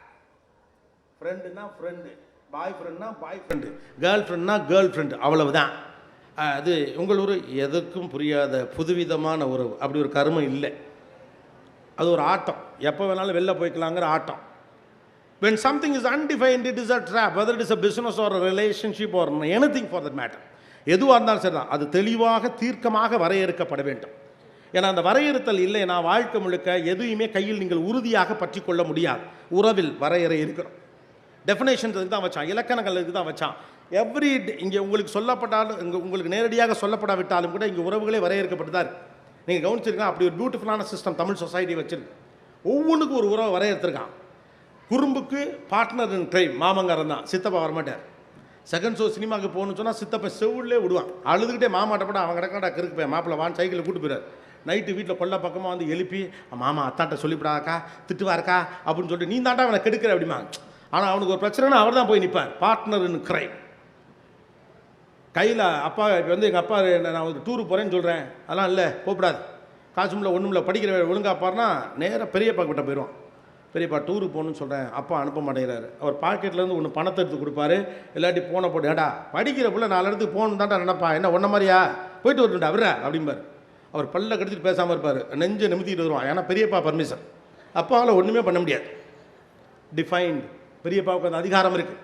ஃப்ரெண்டுனா ஃப்ரெண்டு, பாய் ஃப்ரெண்ட்னா பாய் ஃப்ரெண்டு, கேர்ள் ஃப்ரெண்ட்னா கேர்ள் ஃப்ரெண்டு, அவ்வளவுதான். அது உங்கள் ஒரு எதுக்கும் புரியாத புதுவிதமான உறவு. அப்படி ஒரு கருமம் இல்லை. அது ஒரு ஆட்டம், எப்போ வேணாலும் வெளில போய்க்கலாங்கிற ஆட்டம். when something is undefined it is a trap, whether it is a business or a relationship or anything for that matter. எதுவாக இருந்தாலும் சரி தான், அது தெளிவாக தீர்க்கமாக வரையறுக்கப்பட வேண்டும். ஏன்னா அந்த வரையறுத்தல் இல்லைன்னா வாழ்க்கை முழுக்க எதுவுமே கையில் நீங்கள் உறுதியாக பற்றி கொள்ள முடியாது. உறவில் வரையறை இருக்கிறோம். டெஃபினேஷன்ஸ் இதுக்கு தான் வச்சான், இலக்கணங்கள் இதுக்கு தான் வச்சான். எவ்ரி இங்கே உங்களுக்கு சொல்லப்பட்டாலும், இங்கே உங்களுக்கு நேரடியாக சொல்லப்படாவிட்டாலும் கூட இங்கே உறவுகளே வரையறுக்கப்பட்டு தான் இருக்குது. நீங்கள் கவனிச்சிருக்கீங்க, அப்படி ஒரு பியூட்டிஃபுல்லான சிஸ்டம் தமிழ் சொசைட்டி வச்சுருக்கு. ஒவ்வொன்றுக்கும் ஒரு உறவை வரையறுத்துருக்கான். குறும்புக்கு பார்ட்னர் இன் கிரைம் மாமங்காரன் தான், சித்தப்பா வரமாட்டார். செகண்ட் ஷோ சினிமாவுக்கு போகணுன்னு சொன்னால் சித்தப்பா செவிலே விடுவான், அழுதுகிட்டே மாமாட்டப்பட அவன் கிடக்காடா கிறுக்கு போய் மாப்பிள்ளை வான் சைக்கிளில் கூட்டு போயிடார். நைட்டு வீட்டில் கொல்ல பக்கமாக வந்து எழுப்பி மாமா அத்தாட்ட சொல்லிவிடாக்கா திட்டுவாருக்கா அப்படின்னு சொல்லிட்டு நீ தாண்டா அவனை கெடுக்கிற அப்படிமா. ஆனால் அவனுக்கு ஒரு பிரச்சனைனா அவர் தான் போய் நிற்பார், பார்ட்னர் இன் கிரைம். கையில் அப்பா இப்போ வந்து எங்கள் அப்பா நான் ஒரு டூருக்கு போகிறேன்னு சொல்கிறேன், அதெல்லாம் இல்லை போகக்கூடாது, காசுமில்ல ஒன்றும் இல்லை, படிக்கிற ஒழுங்காக அப்பாருனா நேராக பெரியப்பா கிட்ட போயிடுவான். பெரியப்பா டூருக்கு போகணுன்னு சொல்கிறேன், அப்பா அனுப்ப மாட்டேங்கிறாரு. அவர் பாக்கெட்லேருந்து ஒன்று பணத்தை எடுத்து கொடுப்பாரு, இல்லாட்டி போன போட்டு ஏடா படிக்கிற பிள்ளை 4 இடத்துக்கு போகணும் தான்டா நினைப்பா, என்ன ஒன்றை மாதிரியா போயிட்டு வரட்டும்டா அவரா அப்படிம்பார். அவர் பல்ல கடிச்சிட்டு பேசாமல் இருப்பார், நெஞ்சை நிமித்திட்டு வருவான். ஏன்னா பெரியப்பா பர்மிஷன், அப்பாவால் ஒன்றுமே பண்ண முடியாது. டிஃபைன்டு, பெரியப்பாவுக்கு அந்த அதிகாரம் இருக்குது.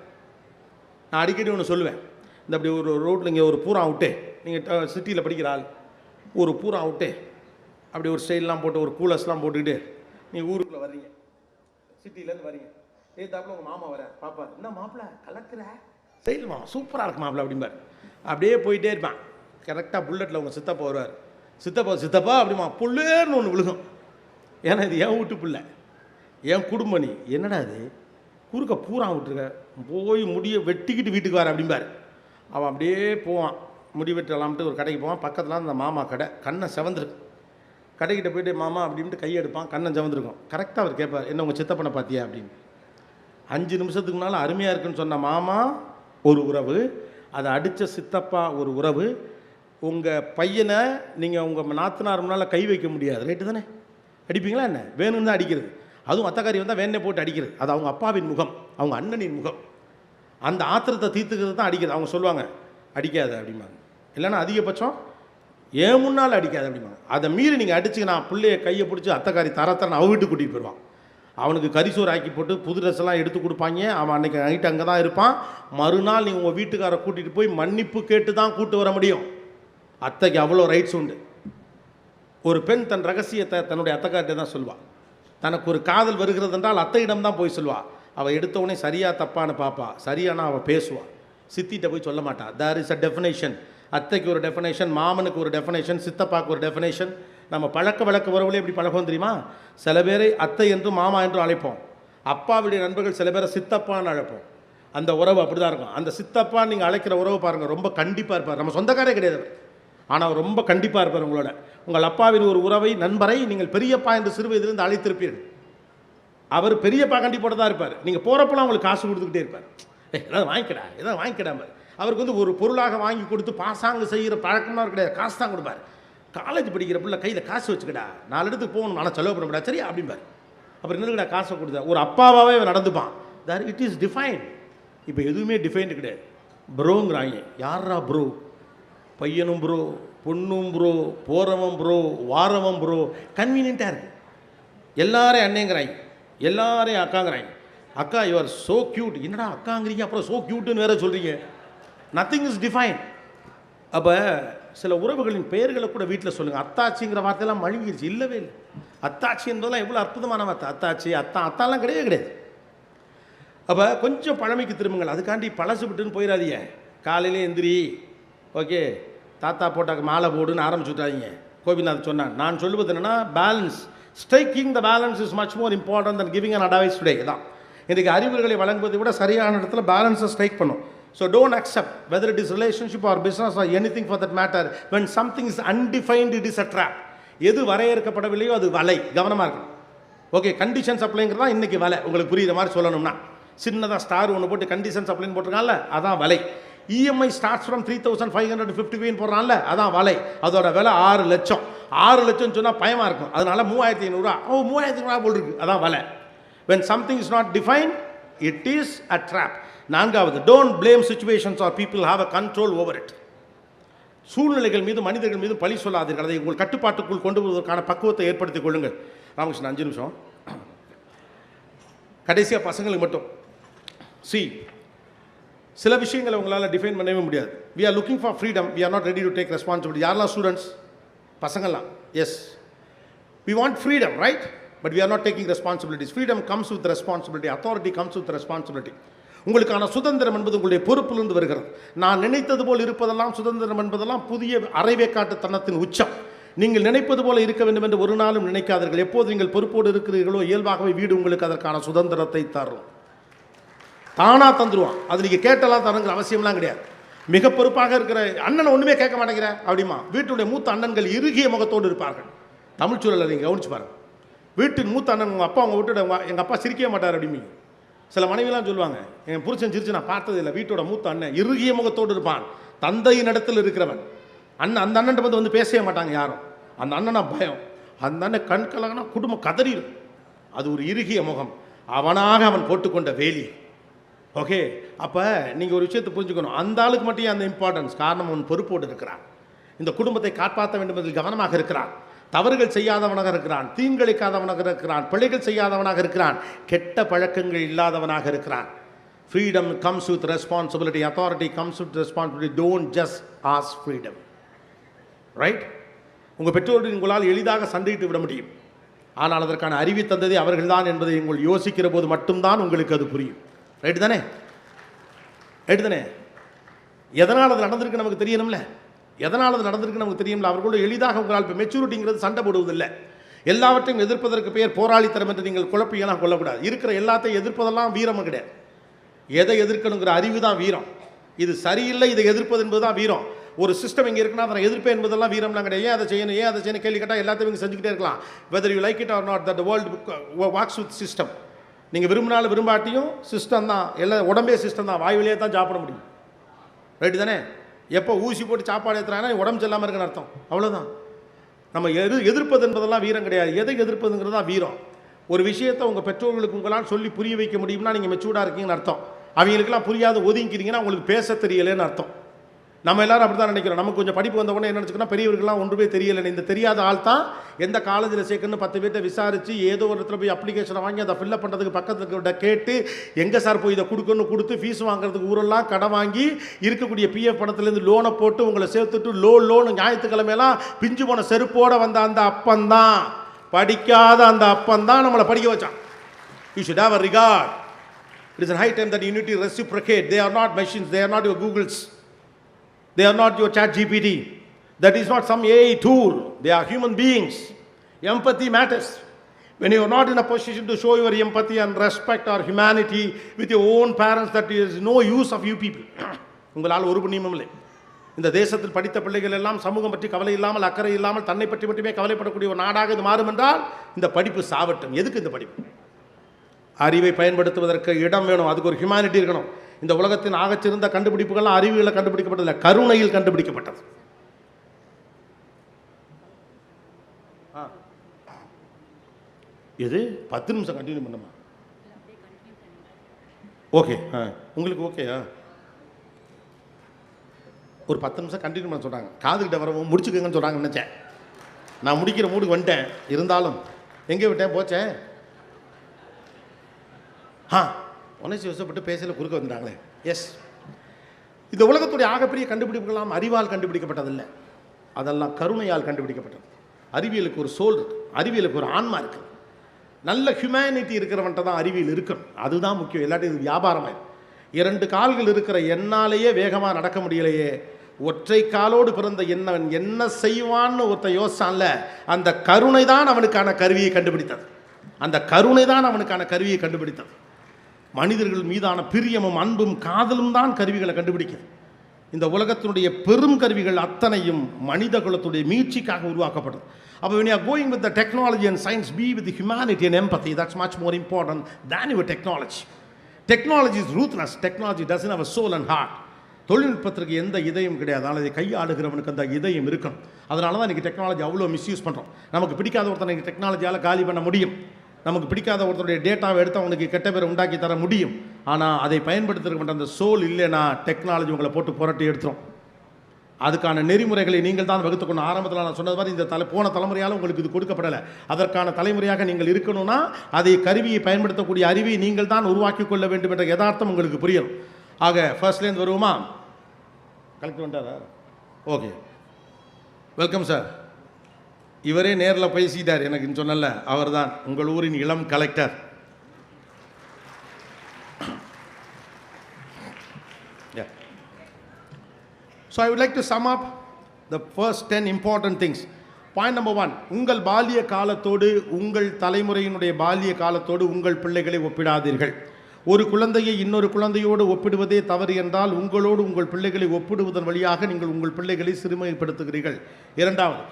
நான் அடிக்கடி ஒன்று சொல்லுவேன், இந்த அப்படி ஒரு ரோட்டில் இங்கே ஒரு பூரா அவுட்டே, நீங்கள் சிட்டியில் படிக்கிற ஆள் ஒரு பூரா அவுட்டே அப்படி ஒரு ஸ்டைல்லாம் போட்டு ஒரு கூலர்ஸ்லாம் போட்டுக்கிட்டு நீங்கள் ஊருக்குள்ளே வர்றீங்க, சிட்டிலேருந்து வரீங்க. தாப்பில் உங்கள் மாமா வர பாப்பா, என்ன மாப்பிள்ள கலக்கிற ஸ்டைல் மாமா சூப்பராக இருக்கு மாப்பிள்ள அப்படிம்பார். அப்படியே போயிட்டே இருப்பான். கரெக்டாக புல்லட்டில் உங்கள் சித்தப்பா வருவார். சித்தப்பா சித்தப்பா அப்படிமா புள்ளேர்னு ஒன்று விழுகும். ஏன்னா இது என் வீட்டு பிள்ளை, என் குடும்பம். நீ என்னடா அது குறுக்க பூரா விட்டுருக்க, போய் முடிய வெட்டிக்கிட்டு வீட்டுக்கு வர அப்படிம்பார். அவன் அப்படியே போவான், முடி வெட்டலாம்ட்டு ஒரு கடைக்கு போவான். பக்கத்தில் அந்த மாமா கடை, கண்ணை செவந்திருக்கு. கடைக்கிட்ட போய்ட்டு மாமா அப்படின்ட்டு கையெடுப்பான், கண்ணை செவந்திருக்கும். கரெக்டாக அவர் கேட்பார், என்ன உங்கள் சித்தப்பனை பார்த்தியா அப்படின்னு. 5 நிமிஷத்துக்கு முன்னால் அருமையாக இருக்குன்னு சொன்ன மாமா ஒரு உறவு, அதை அடித்த சித்தப்பா ஒரு உறவு. உங்கள் பையனை நீங்கள் உங்கள் நாத்தனார் முன்னால் கை வைக்க முடியாது, ரைட்டு தானே? அடிப்பீங்களா என்ன? வேணும்னு தான் அடிக்கிறது. அதுவும் அத்தக்காரி வந்தால் வேணே போட்டு அடிக்கிறது. அது அவங்க அப்பாவின் முகம், அவங்க அண்ணனின் முகம். அந்த ஆத்திரத்தை தீர்த்துக்கிறது தான் அடிக்கிறது. அவங்க சொல்லுவாங்க அடிக்காத அப்படிம்பாங்க, இல்லைன்னா அதிகபட்சம் ஏன் முன்னால் அடிக்காது அப்படிம்பாங்க. அதை மீறி நீங்கள் அடிச்சு நான் பிள்ளைய கையை பிடிச்சி அத்தக்காரி தரத்தரன்னு அவ வீட்டுக்கு கூட்டிகிட்டு போயிடுவான். அவனுக்கு கரிசோறு ஆக்கி போட்டு புது ட்ரெஸ் எல்லாம் எடுத்து கொடுப்பாங்க. அவன் அன்றைக்கி நைட்டு அங்கே தான் இருப்பான். மறுநாள் நீங்கள் உங்கள் வீட்டுக்காரை கூட்டிகிட்டு போய் மன்னிப்பு கேட்டு தான் கூட்டு வர முடியும். அத்தைக்கு அவ்வளோ ரைட்ஸ் உண்டு. ஒரு பெண் தன் ரகசியத்தை தன்னுடைய அத்தைக்கார்ட்டே தான் சொல்வாள். தனக்கு ஒரு காதல் வருகிறது என்றால் அத்தையிடம் தான் போய் சொல்வாள். அவள் எடுத்தவொடனே சரியா தப்பான்னு பார்ப்பா, சரியானா அவள் பேசுவாள். சித்திட்ட போய் சொல்ல மாட்டாள். There is a definition. அத்தைக்கு ஒரு டெஃபினேஷன், மாமனுக்கு ஒரு டெஃபினேஷன், சித்தப்பாக்கு ஒரு டெஃபினேஷன். நம்ம பழக்க உறவுகளே எப்படி பழகம் தெரியுமா? சில பேரை அத்தை என்றும் மாமா என்றும் அழைப்போம். அப்பாவுடைய நண்பர்கள் சில பேரை சித்தப்பான்னு அழைப்போம். அந்த உறவு அப்படி தான் இருக்கும். அந்த சித்தப்பா நீங்கள் அழைக்கிற உறவு பாருங்கள், ரொம்ப கண்டிப்பாக இருப்பார். நம்ம சொந்தக்காரே கிடையாது, ஆனால் அவர் ரொம்ப கண்டிப்பாக இருப்பார் உங்களோட. உங்கள் அப்பாவின் ஒரு உறவை, நண்பரை நீங்கள் பெரியப்பா என்று சிறு வயதிலிருந்து அழைத்திருப்பீர்கள். அவர் பெரியப்பா கண்டிப்போட தான் இருப்பார். நீங்கள் போகிறப்பெல்லாம் உங்களுக்கு காசு கொடுத்துக்கிட்டே இருப்பார். ஏதாவது வாங்கிக்கடா, ஏதாவது வாங்கிக்கிடாம. அவருக்கு வந்து ஒரு பொருளாக வாங்கி கொடுத்து பாசாங்கு செய்கிற பழக்கம்லாம் கிடையாது, காசு தான் கொடுப்பார். காலேஜ் படிக்கிற பிள்ளை கையில் காசு வச்சுக்கடா, 4 இடத்துக்கு போகணும், ஆனால் செலவு பண்ண முடியாது, சரியா அப்படிம்பார். அப்புறம் என்னடா காசை கொடுத்தா ஒரு அப்பாவாகவே நடந்துப்பான். That it is define. இப்போ எதுவுமே டிஃபைன்டு கிடையாது. ப்ரோங்கிறாங்க. யாரா ப்ரோ? பையனும் ப்ரோ, பொண்ணும் ப்ரோ, போகிறவன் ப்ரோ, வாரவன் ப்ரோ. கன்வீனியண்ட்டாக இருக்குது. எல்லாரையும் அண்ணேங்கிறாங்க, எல்லாரையும் அக்காங்கிறாங்க. அக்கா யூ ஆர் ஸோ க்யூட். என்னடா அக்காங்கிறீங்க, அப்புறம் ஸோ க்யூட்டுன்னு வேறு சொல்கிறீங்க. Nothing is define. அப்போ சில உறவுகளின் பெயர்களை கூட வீட்டில் சொல்லுங்கள். அத்தாச்சிங்கிற வார்த்தையெல்லாம் மழுங்கிடுச்சு, இல்லவே இல்லை. அத்தாச்சி என்பதெல்லாம் எவ்வளோ அற்புதமான வார்த்தை. அத்தாச்சி, அத்தாலாம் கிடையவே கிடையாது. அப்போ கொஞ்சம் பழமைக்கு திரும்புங்கள். அதுக்காண்டி பழசு விட்டுன்னு போயிடாதீங்க. காலையிலே எந்திரி, ஓகே தாத்தா போட்டாக்க மாலை போடுன்னு ஆரம்பிச்சு விட்டாதீங்க. கோபிநாத் சொன்னான். நான் சொல்லுவது என்னென்னா balance. Striking the balance is much more important than giving an advice today. தான் இன்றைக்கி அறிவுரைகளை வழங்குவதை விட சரியான இடத்துல பேலன்ஸை ஸ்ட்ரைக் பண்ணும். So don't accept whether it is relationship or business or anything for that matter when something is undefined it is a drop. எது வரையறுக்கப்படவில்லையோ அது வலை. கவனமாக இருக்கணும். ஓகே, கண்டிஷன் சப்ளைங்கிறது தான் இன்றைக்கி வலை. உங்களுக்கு புரியுற மாதிரி சொல்லணும்னா சின்னதாக ஸ்டார் ஒன்று போட்டு கண்டிஷன் சப்ளைன்னு போட்டிருக்காங்கல்ல, அதான் வலை. இஎம்ஐ ஸ்டார்ட்ஸ் ஃப்ரம் 3,550 போடுறான்ல, அதான் வலை. அதோட விலை 6 லட்சம். 6 லட்சம்னு சொன்னால் பயமாக இருக்கும். அதனால 3,500. 3,500 போல் இருக்குது, அதான் வலை. when something is not defined it is a trap. நான்காவது, don't blame situations or people have a control over it. சூழ்நிலைகள் மீது மனிதர்கள் மீது பழி சொல்லாதீர்கள். அதை உங்கள் கட்டுப்பாட்டுக்குள் கொண்டு வருவதற்கான பக்குவத்தை ஏற்படுத்திக் கொள்ளுங்கள். ராமகிருஷ்ணன் 5 நிமிஷம் கடைசியாக பசங்களுக்கு மட்டும். சில விஷயங்களை உங்களால் டிஃபைன் பண்ணவே முடியாது. we are looking for freedom, we are not ready to take responsibility. யாரெல்லாம் ஸ்டூடெண்ட்ஸ்? பசங்கள்லாம். Yes, we want freedom, right? but we are not taking responsibilities. freedom comes with responsibility, authority comes with responsibility. உங்களுக்கான சுதந்திரம் என்பது உங்களுடைய பொறுப்பிலிருந்து வருகிறது. நான் நினைத்தது போல் இருப்பதெல்லாம் சுதந்திரம் என்பதெல்லாம் புதிய அரைவேக்காட்டுத்தனத்தின் உச்சம். நீங்கள் நினைப்பது போல இருக்க வேண்டும் என்று ஒரு நாளும் நினைக்காதீர்கள். எப்போது நீங்கள் பொறுப்போடு இருக்கிறீர்களோ இயல்பாகவே வீடு உங்களுக்கு அதற்கான சுதந்திரத்தை தரும். தானாக தந்துடுவான். அது நீங்கள் கேட்டெல்லாம் தருங்கிற அவசியம்லாம் கிடையாது. மிக பொறுப்பாக இருக்கிற அண்ணனை ஒன்றுமே கேட்க மாட்டேங்கிற அப்படிமா வீட்டுடைய மூத்த அண்ணன்கள் இறுகிய முகத்தோடு இருப்பார்கள். தமிழ் சூழலை நீங்கள் கவனிச்சு பாருங்கள். வீட்டின் மூத்த அண்ணன் உங்கள் அப்பா அவங்க விட்டுட எங்கள் அப்பா சிரிக்கவே மாட்டார் அப்படிங்க. சில மனைவிலாம் சொல்லுவாங்க, என் புருஷன் சிரிச்சு நான் பார்த்ததில்லை. வீட்டோட மூத்த அண்ணன் இறுகிய முகத்தோடு இருப்பான். தந்தையின் இடத்தில் இருக்கிறவன் அண்ணன். அந்த அண்ணன் வந்து பேசவே மாட்டாங்க யாரும். அந்த அண்ணனா பயம். அந்த அண்ணன் கண் கலகனா குடும்பம் கதறிடும். அது ஒரு இறுகிய முகம். அவனாக அவன் போட்டுக்கொண்ட வேலி. ஓகே, அப்போ நீங்கள் ஒரு விஷயத்தை புரிஞ்சுக்கணும். அந்த ஆளுக்கு மட்டும் அந்த இம்பார்ட்டன்ஸ். காரணம், அவன் பொறுப்போடு இருக்கிறான். இந்த குடும்பத்தை காப்பாற்ற வேண்டும் என்பதில் கவனமாக இருக்கிறான். தவறுகள் செய்யாதவனாக இருக்கிறான். தீங்கிழைக்காதவனாக இருக்கிறான். பிழைகள் செய்யாதவனாக இருக்கிறான். கெட்ட பழக்கங்கள் இல்லாதவனாக இருக்கிறான். Freedom comes with responsibility. Authority comes with responsibility. Don't just ask freedom. Right? உங்கள் பெற்றோர்கள் உங்களால் எளிதாக சண்டையிட்டு விட முடியும். ஆனால் அதற்கான அறிவை தந்ததே அவர்கள்தான் என்பதை உங்கள் யோசிக்கிற போது மட்டும்தான் உங்களுக்கு அது புரியும். ரைட்டு தானே? ரைட்டு தானே? எதனால் அது நடந்திருக்கு நமக்கு தெரியணும்ல. எதனால் அது நடந்திருக்கு நமக்கு தெரியும்ல. அவர்களோட எளிதாக உங்களால் இப்போ மெச்சூரிட்டிங்கிறது சண்டை போடுவதில்லை. எல்லாவற்றையும் எதிர்ப்பதற்கு பெயர் போராளித்தனம் என்று நீங்கள் குழப்பியெல்லாம் கொள்ளக்கூடாது. இருக்கிற எல்லாத்தையும் எதிர்ப்பதெல்லாம் வீரம் கிடையாது. எதை எதிர்க்கணுங்கிற அறிவு தான் வீரம். இது சரியில்லை, இதை எதிர்ப்பது என்பது தான் வீரம். ஒரு சிஸ்டம் இங்கே இருக்குன்னா அதை எதிர்ப்பேன் என்பதெல்லாம் வீரம்லாம் கிடையாது. ஏன் அதை செய்யணும், ஏன் அதை செய்யணும் கேள்வி கேட்டால் எல்லாத்தையும் நீங்கள் செஞ்சுக்கிட்டே இருக்கலாம். Whether you like it or not, that world walks with system. நீங்கள் விரும்பினாலும் விரும்பாட்டியும் சிஸ்டம் தான். எல்லாம் உடம்பே சிஸ்டம் தான். வாய் வழியாக தான் சாப்பிட முடியும். ரைட்டு தானே? எப்போ ஊசி போட்டு சாப்பாடு ஏற்றுறாங்கன்னா உடம்பு செல்லாமல் இருக்குன்னு அர்த்தம். அவ்வளோதான். நம்ம எதிர்ப்பது என்பதெல்லாம் வீரம் கிடையாது. எதை எதிர்ப்பதுங்கிறது தான் வீரம். ஒரு விஷயத்தை உங்கள் பெற்றோர்களுக்கு உங்களால் சொல்லி புரிய வைக்க முடியும்னா நீங்கள் மெச்சூர்டாக இருக்கீங்கன்னு அர்த்தம். அவங்களுக்கெல்லாம் புரியாத ஒதுங்கிக்கிறீங்கன்னா உங்களுக்கு பேச தெரியலைன்னு அர்த்தம். நம்ம எல்லாரும் அப்படி தான் நினைக்கிறோம். நமக்கு கொஞ்சம் படிப்பு வந்த உடனே என்ன நினச்சிக்கணும், பெரியவர்கள்லாம் ஒன்றுமே தெரியலை. இந்த தெரியாத ஆள் தான் எந்த காலேஜில் சேர்க்கணும்னு 10 பேர்ட்ட விசாரித்து ஏதோ ஒரு இடத்துல போய் அப்ளிகேஷனை வாங்கி அதை ஃபில்லப் பண்ணுறதுக்கு பக்கத்துக்கிட்ட கேட்டு எங்கே சார் போய் இதை கொடுக்கணும்னு கொடுத்து ஃபீஸ் வாங்குறதுக்கு ஊரெல்லாம் கடன் வாங்கி இருக்கக்கூடிய பிஎஃப் பணத்துலேருந்து லோனை போட்டு உங்களை சேர்த்துட்டு லோன் ஞாயிற்றுக்கிழமையெல்லாம் பிஞ்சு போன செருப்போடு வந்த அந்த அப்பந்தான், படிக்காத அந்த அப்பந்தான் நம்மளை படிக்க வச்சான். You should have a record. It is a high time that you need to reciprocate. They are not machines, they are not your Googles. They are not your ChatGPT. That is not some AI tool. They are human beings. Empathy matters. When you are not in a position to show your empathy and respect or humanity with your own parents, that is no use of you people. உங்களால் ஒரு புண்ணியமும் இல்லை. இந்த தேசத்தில் படித்த பிள்ளைகள் எல்லாம் சமூகம் பற்றி கவலை இல்லாமல், அக்கறை இல்லாமல், தன்னை பற்றி மட்டுமே கவலைப்படக்கூடிய ஒரு நாடாக இது மாறும் என்றால் இந்த படிப்பு சாவட்டும். எதுக்கு இந்த படிப்பு? அறிவை பயன்படுத்துவதற்கு இடம் வேணும். அதுக்கு ஒரு ஹியூமானிட்டி இருக்கணும். இந்த உலகத்தின் ஆகச்சிறந்த கண்டுபிடிப்புகள்லாம் அறிவியலில் கண்டுபிடிக்கப்பட்டதில்லை, கருணையில் கண்டுபிடிக்கப்பட்டது. எது 10 நிமிஷம் கண்டினியூ பண்ணுமா? ஓகே, உங்களுக்கு ஓகேயா? ஒரு 10 நிமிஷம் கண்டினியூ பண்ண சொல்கிறாங்க. காதுகிட்ட வரவும் முடிச்சுக்கங்கன்னு சொல்கிறாங்க. நினச்சேன் நான் முடிக்கிற மூடுக்கு வந்துட்டேன். இருந்தாலும் எங்கே விட்டேன் போச்சேன். உணர்ச்சி வசப்பட்டு பேசல குறுக்க வந்துட்டாங்களே. எஸ், இந்த உலகத்துடைய ஆகப்பெரிய கண்டுபிடிப்புகளாம் அறிவால் கண்டுபிடிக்கப்பட்டதில்லை, அதெல்லாம் கருணையால் கண்டுபிடிக்கப்பட்டது. அறிவியலுக்கு ஒரு சோல் இருக்குது, அறிவியலுக்கு ஒரு ஆன்மா இருக்குது. நல்ல ஹியூமனிட்டி இருக்கிறவன்ட்ட தான் அறிவியல் இருக்கணும். அதுதான் முக்கியம். இல்லாட்டி இது வியாபாரமாக 2 கால்கள் இருக்கிற என்னாலேயே வேகமாக நடக்க முடியலையே, ஒற்றை காலோடு பிறந்த என்னவன் என்ன செய்வான்னு ஒருத்த யோசிச்சான்ல, அந்த கருணை தான் அவனுக்கான கருவியை கண்டுபிடித்தது. அந்த கருணை தான் அவனுக்கான கருவியை கண்டுபிடித்தது. மனிதர்கள் மீதான பிரியமும் அன்பும் காதலும் தான் கருவிகளை கண்டுபிடிக்குது. இந்த உலகத்தினுடைய பெரும் கருவிகள் அத்தனையும் மனித குலத்துடைய மீட்சிக்காக உருவாக்கப்படுது. அப்போ when you are going with the technology and science, be with the humanity and empathy. That's much more important than your technology. Technology is ruthless. Technology doesn't have a soul and heart. தொழில்நுட்பத்திற்கு எந்த இதயம் கிடையாது. ஆனால் இதை கையாளுகிறவனுக்கு அந்த இதயம் இருக்கும். அதனால தான் இன்றைக்கி டெக்னாலஜி அவ்வளோ மிஸ்யூஸ் பண்ணுறோம். நமக்கு பிடிக்காத ஒருத்தனை இன்றைக்கி டெக்னாலஜியால் காலி பண்ண முடியும். நமக்கு பிடிக்காத ஒருத்தருடைய டேட்டாவை எடுத்து அவனுக்கு கெட்ட பேரை உண்டாக்கி தர முடியும். ஆனால் அதை பயன்படுத்துகிற அந்த சோல் இல்லைன்னா டெக்னாலஜி உங்களை போட்டு புரட்டி எடுத்துரும். அதுக்கான நெறிமுறைகளை நீங்கள் தான் வகுத்துக்கணும். ஆரம்பத்தில் நான் சொன்னது மாதிரி இந்த போன தலைமுறையால் உங்களுக்கு இது கொடுக்கப்படலை. அதற்கான தலைமுறையாக நீங்கள் இருக்கணும்னா அதை கருவியை பயன்படுத்தக்கூடிய அறிவை நீங்கள் தான் உருவாக்கி கொள்ள வேண்டும் என்ற யதார்த்தம் உங்களுக்கு புரியும். ஆக ஃபர்ஸ்ட்லேருந்து வருவோமா? கலெக்டர் வந்துட்டாரா? Okay, welcome sir. இவரே நேரில் பேசிட்டார் எனக்கு சொன்னல, அவர் தான் உங்கள் ஊரின் இளம் collector. So I would like to sum up the first 10 important things. Point number 1, உங்கள் பால்ய காலத்தோடு உங்கள் தலைமுறையினுடைய பால்ய காலத்தோடு உங்கள் பிள்ளைகளை ஒப்பிடாதீர்கள். ஒரு குழந்தையை இன்னொரு குழந்தையோடு ஒப்பிடுவதே தவறு என்றால் உங்களோடு உங்கள் பிள்ளைகளை ஒப்பிடுவதன் வழியாக நீங்கள் உங்கள் பிள்ளைகளை சிறுமைப்படுத்துகிறீர்கள். இரண்டாவது,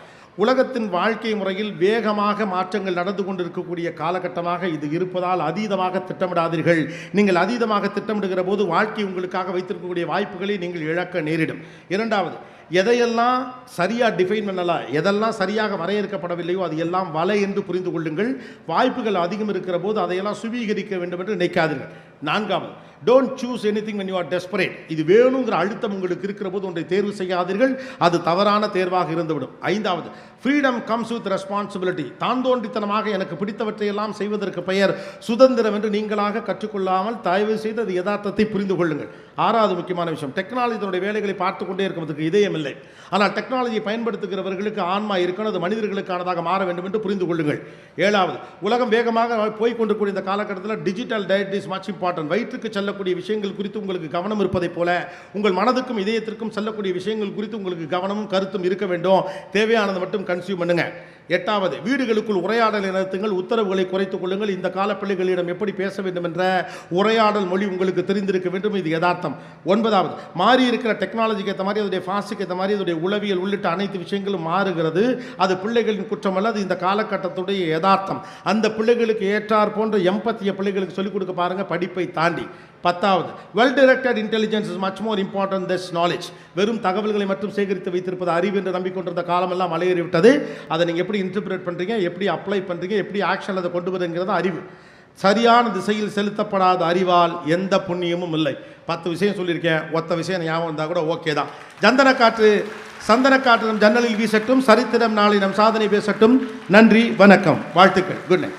உலகத்தின் வாழ்க்கை முறையில் வேகமாக மாற்றங்கள் நடந்து கொண்டிருக்கக்கூடிய காலகட்டமாக இது இருப்பதால் அதீதமாக திட்டமிடாதீர்கள். நீங்கள் அதீதமாக திட்டமிடுகிற போது வாழ்க்கை உங்களுக்காக வைத்திருக்கக்கூடிய வாய்ப்புகளை நீங்கள் இழக்க நேரிடும். இரண்டாவது, எதையெல்லாம் சரியாக டிஃபைன் பண்ணலாம், எதெல்லாம் சரியாக வரையறுக்கப்படவில்லையோ அது எல்லாம் வலை என்று புரிந்து கொள்ளுங்கள். வாய்ப்புகள் அதிகம் இருக்கிற போது அதையெல்லாம் சுவீகரிக்க வேண்டும் என்று நினைக்காதீர்கள். நான்காவது, don't choose anything when you are desperate. இது வேணுங்கிற அழுத்தம் உங்களுக்கு இருக்கிற போது ஒன்றை தேர்வு செய்யாதீர்கள், அது தவறான தேர்வாக இருந்துவிடும். ஐந்தாவது, ஃப்ரீடம் கம்ஸ் வித் ரெஸ்பான்சிபிலிட்டி. தான் தோன்றித்தனமாக எனக்கு பிடித்தவற்றையெல்லாம் செய்வதற்கு பெயர் சுதந்திரம் என்று நீங்களாக கற்றுக்கொள்ளாமல் தயவு செய்து அது யதார்த்தத்தை புரிந்து கொள்ளுங்கள். ஆறாவது முக்கியமான விஷயம், டெக்னாலஜியினுடைய வேலைகளை பார்த்து கொண்டே இருக்கிறதுக்கு இதயம் இல்லை. ஆனால் டெக்னாலஜியை பயன்படுத்துகிறவர்களுக்கு ஆன்மா இருக்கணும், அது மனிதர்களுக்கானதாக மாற வேண்டும் என்று புரிந்து கொள்ளுங்கள். ஏழாவது, உலகம் வேகமாக போய்கொண்டிருக்கூடிய இந்த காலகட்டத்தில் digital diet is much important. வயிற்றுக்கு செல்லக்கூடிய விஷயங்கள் குறித்து உங்களுக்கு கவனம் இருப்பதைப் போல உங்கள் மனதுக்கும் இதயத்திற்கும் செல்லக்கூடிய விஷயங்கள் குறித்து உங்களுக்கு கவனமும் கருத்தும் இருக்க வேண்டும். தேவையானது மட்டும் கன்சியூம் பண்ணுங்க. எட்டாவது, வீடுகளுக்குள் உரையாடலை நடத்துங்கள், உத்தரவுகளை குறைத்துக் கொள்ளுங்கள். இந்த கால பிள்ளைகளிடம் எப்படி பேச வேண்டும் என்ற உரையாடல் மொழி உங்களுக்கு தெரிந்திருக்க வேண்டும், இது யதார்த்தம். ஒன்பதாவது, மாறி இருக்கிற டெக்னாலஜிக்கு ஏற்ற மாதிரி அதோடைய ஃபாஸ்ட்டுக்கு ஏற்ற மாதிரி அதோடைய உளவியல் உள்ளிட்ட அனைத்து விஷயங்களும் மாறுகிறது. அது பிள்ளைகளின் குற்றம் அல்ல, அது இந்த காலகட்டத்துடைய யதார்த்தம். அந்த பிள்ளைகளுக்கு ஏற்றார் போன்ற எம்பத்திய பிள்ளைகளுக்கு சொல்லிக் கொடுக்க பாருங்க, படிப்பை தாண்டி. பத்தாவது, well directed intelligence is much more important then knowledge. வெறும் தகவல்களை மட்டும் சேகரித்து வைத்திருப்பது அறிவு என்று நம்பிக்கொண்டிருந்த காலமெல்லாம் மலையேறிவிட்டது. அதை நீங்கள் எப்படி இன்டர்பிரேட் பண்ணுறீங்க, எப்படி அப்ளை பண்ணுறீங்க, எப்படி ஆக்ஷன் அதை கொண்டு வருங்கிறது அறிவு. சரியான திசையில் செலுத்தப்படாத அறிவால் எந்த புண்ணியமும் இல்லை. 10 விஷயம் சொல்லியிருக்கேன், ஒத்த விஷயம் ஞாபகம் இருந்தால் கூட ஓகே தான். சந்தனக்காற்று நம் ஜன்னலில் வீசட்டும், சரித்திரம் நாளை நம் சாதனை பேசட்டும். நன்றி, வணக்கம், வாழ்த்துக்கள், குட் நைட்.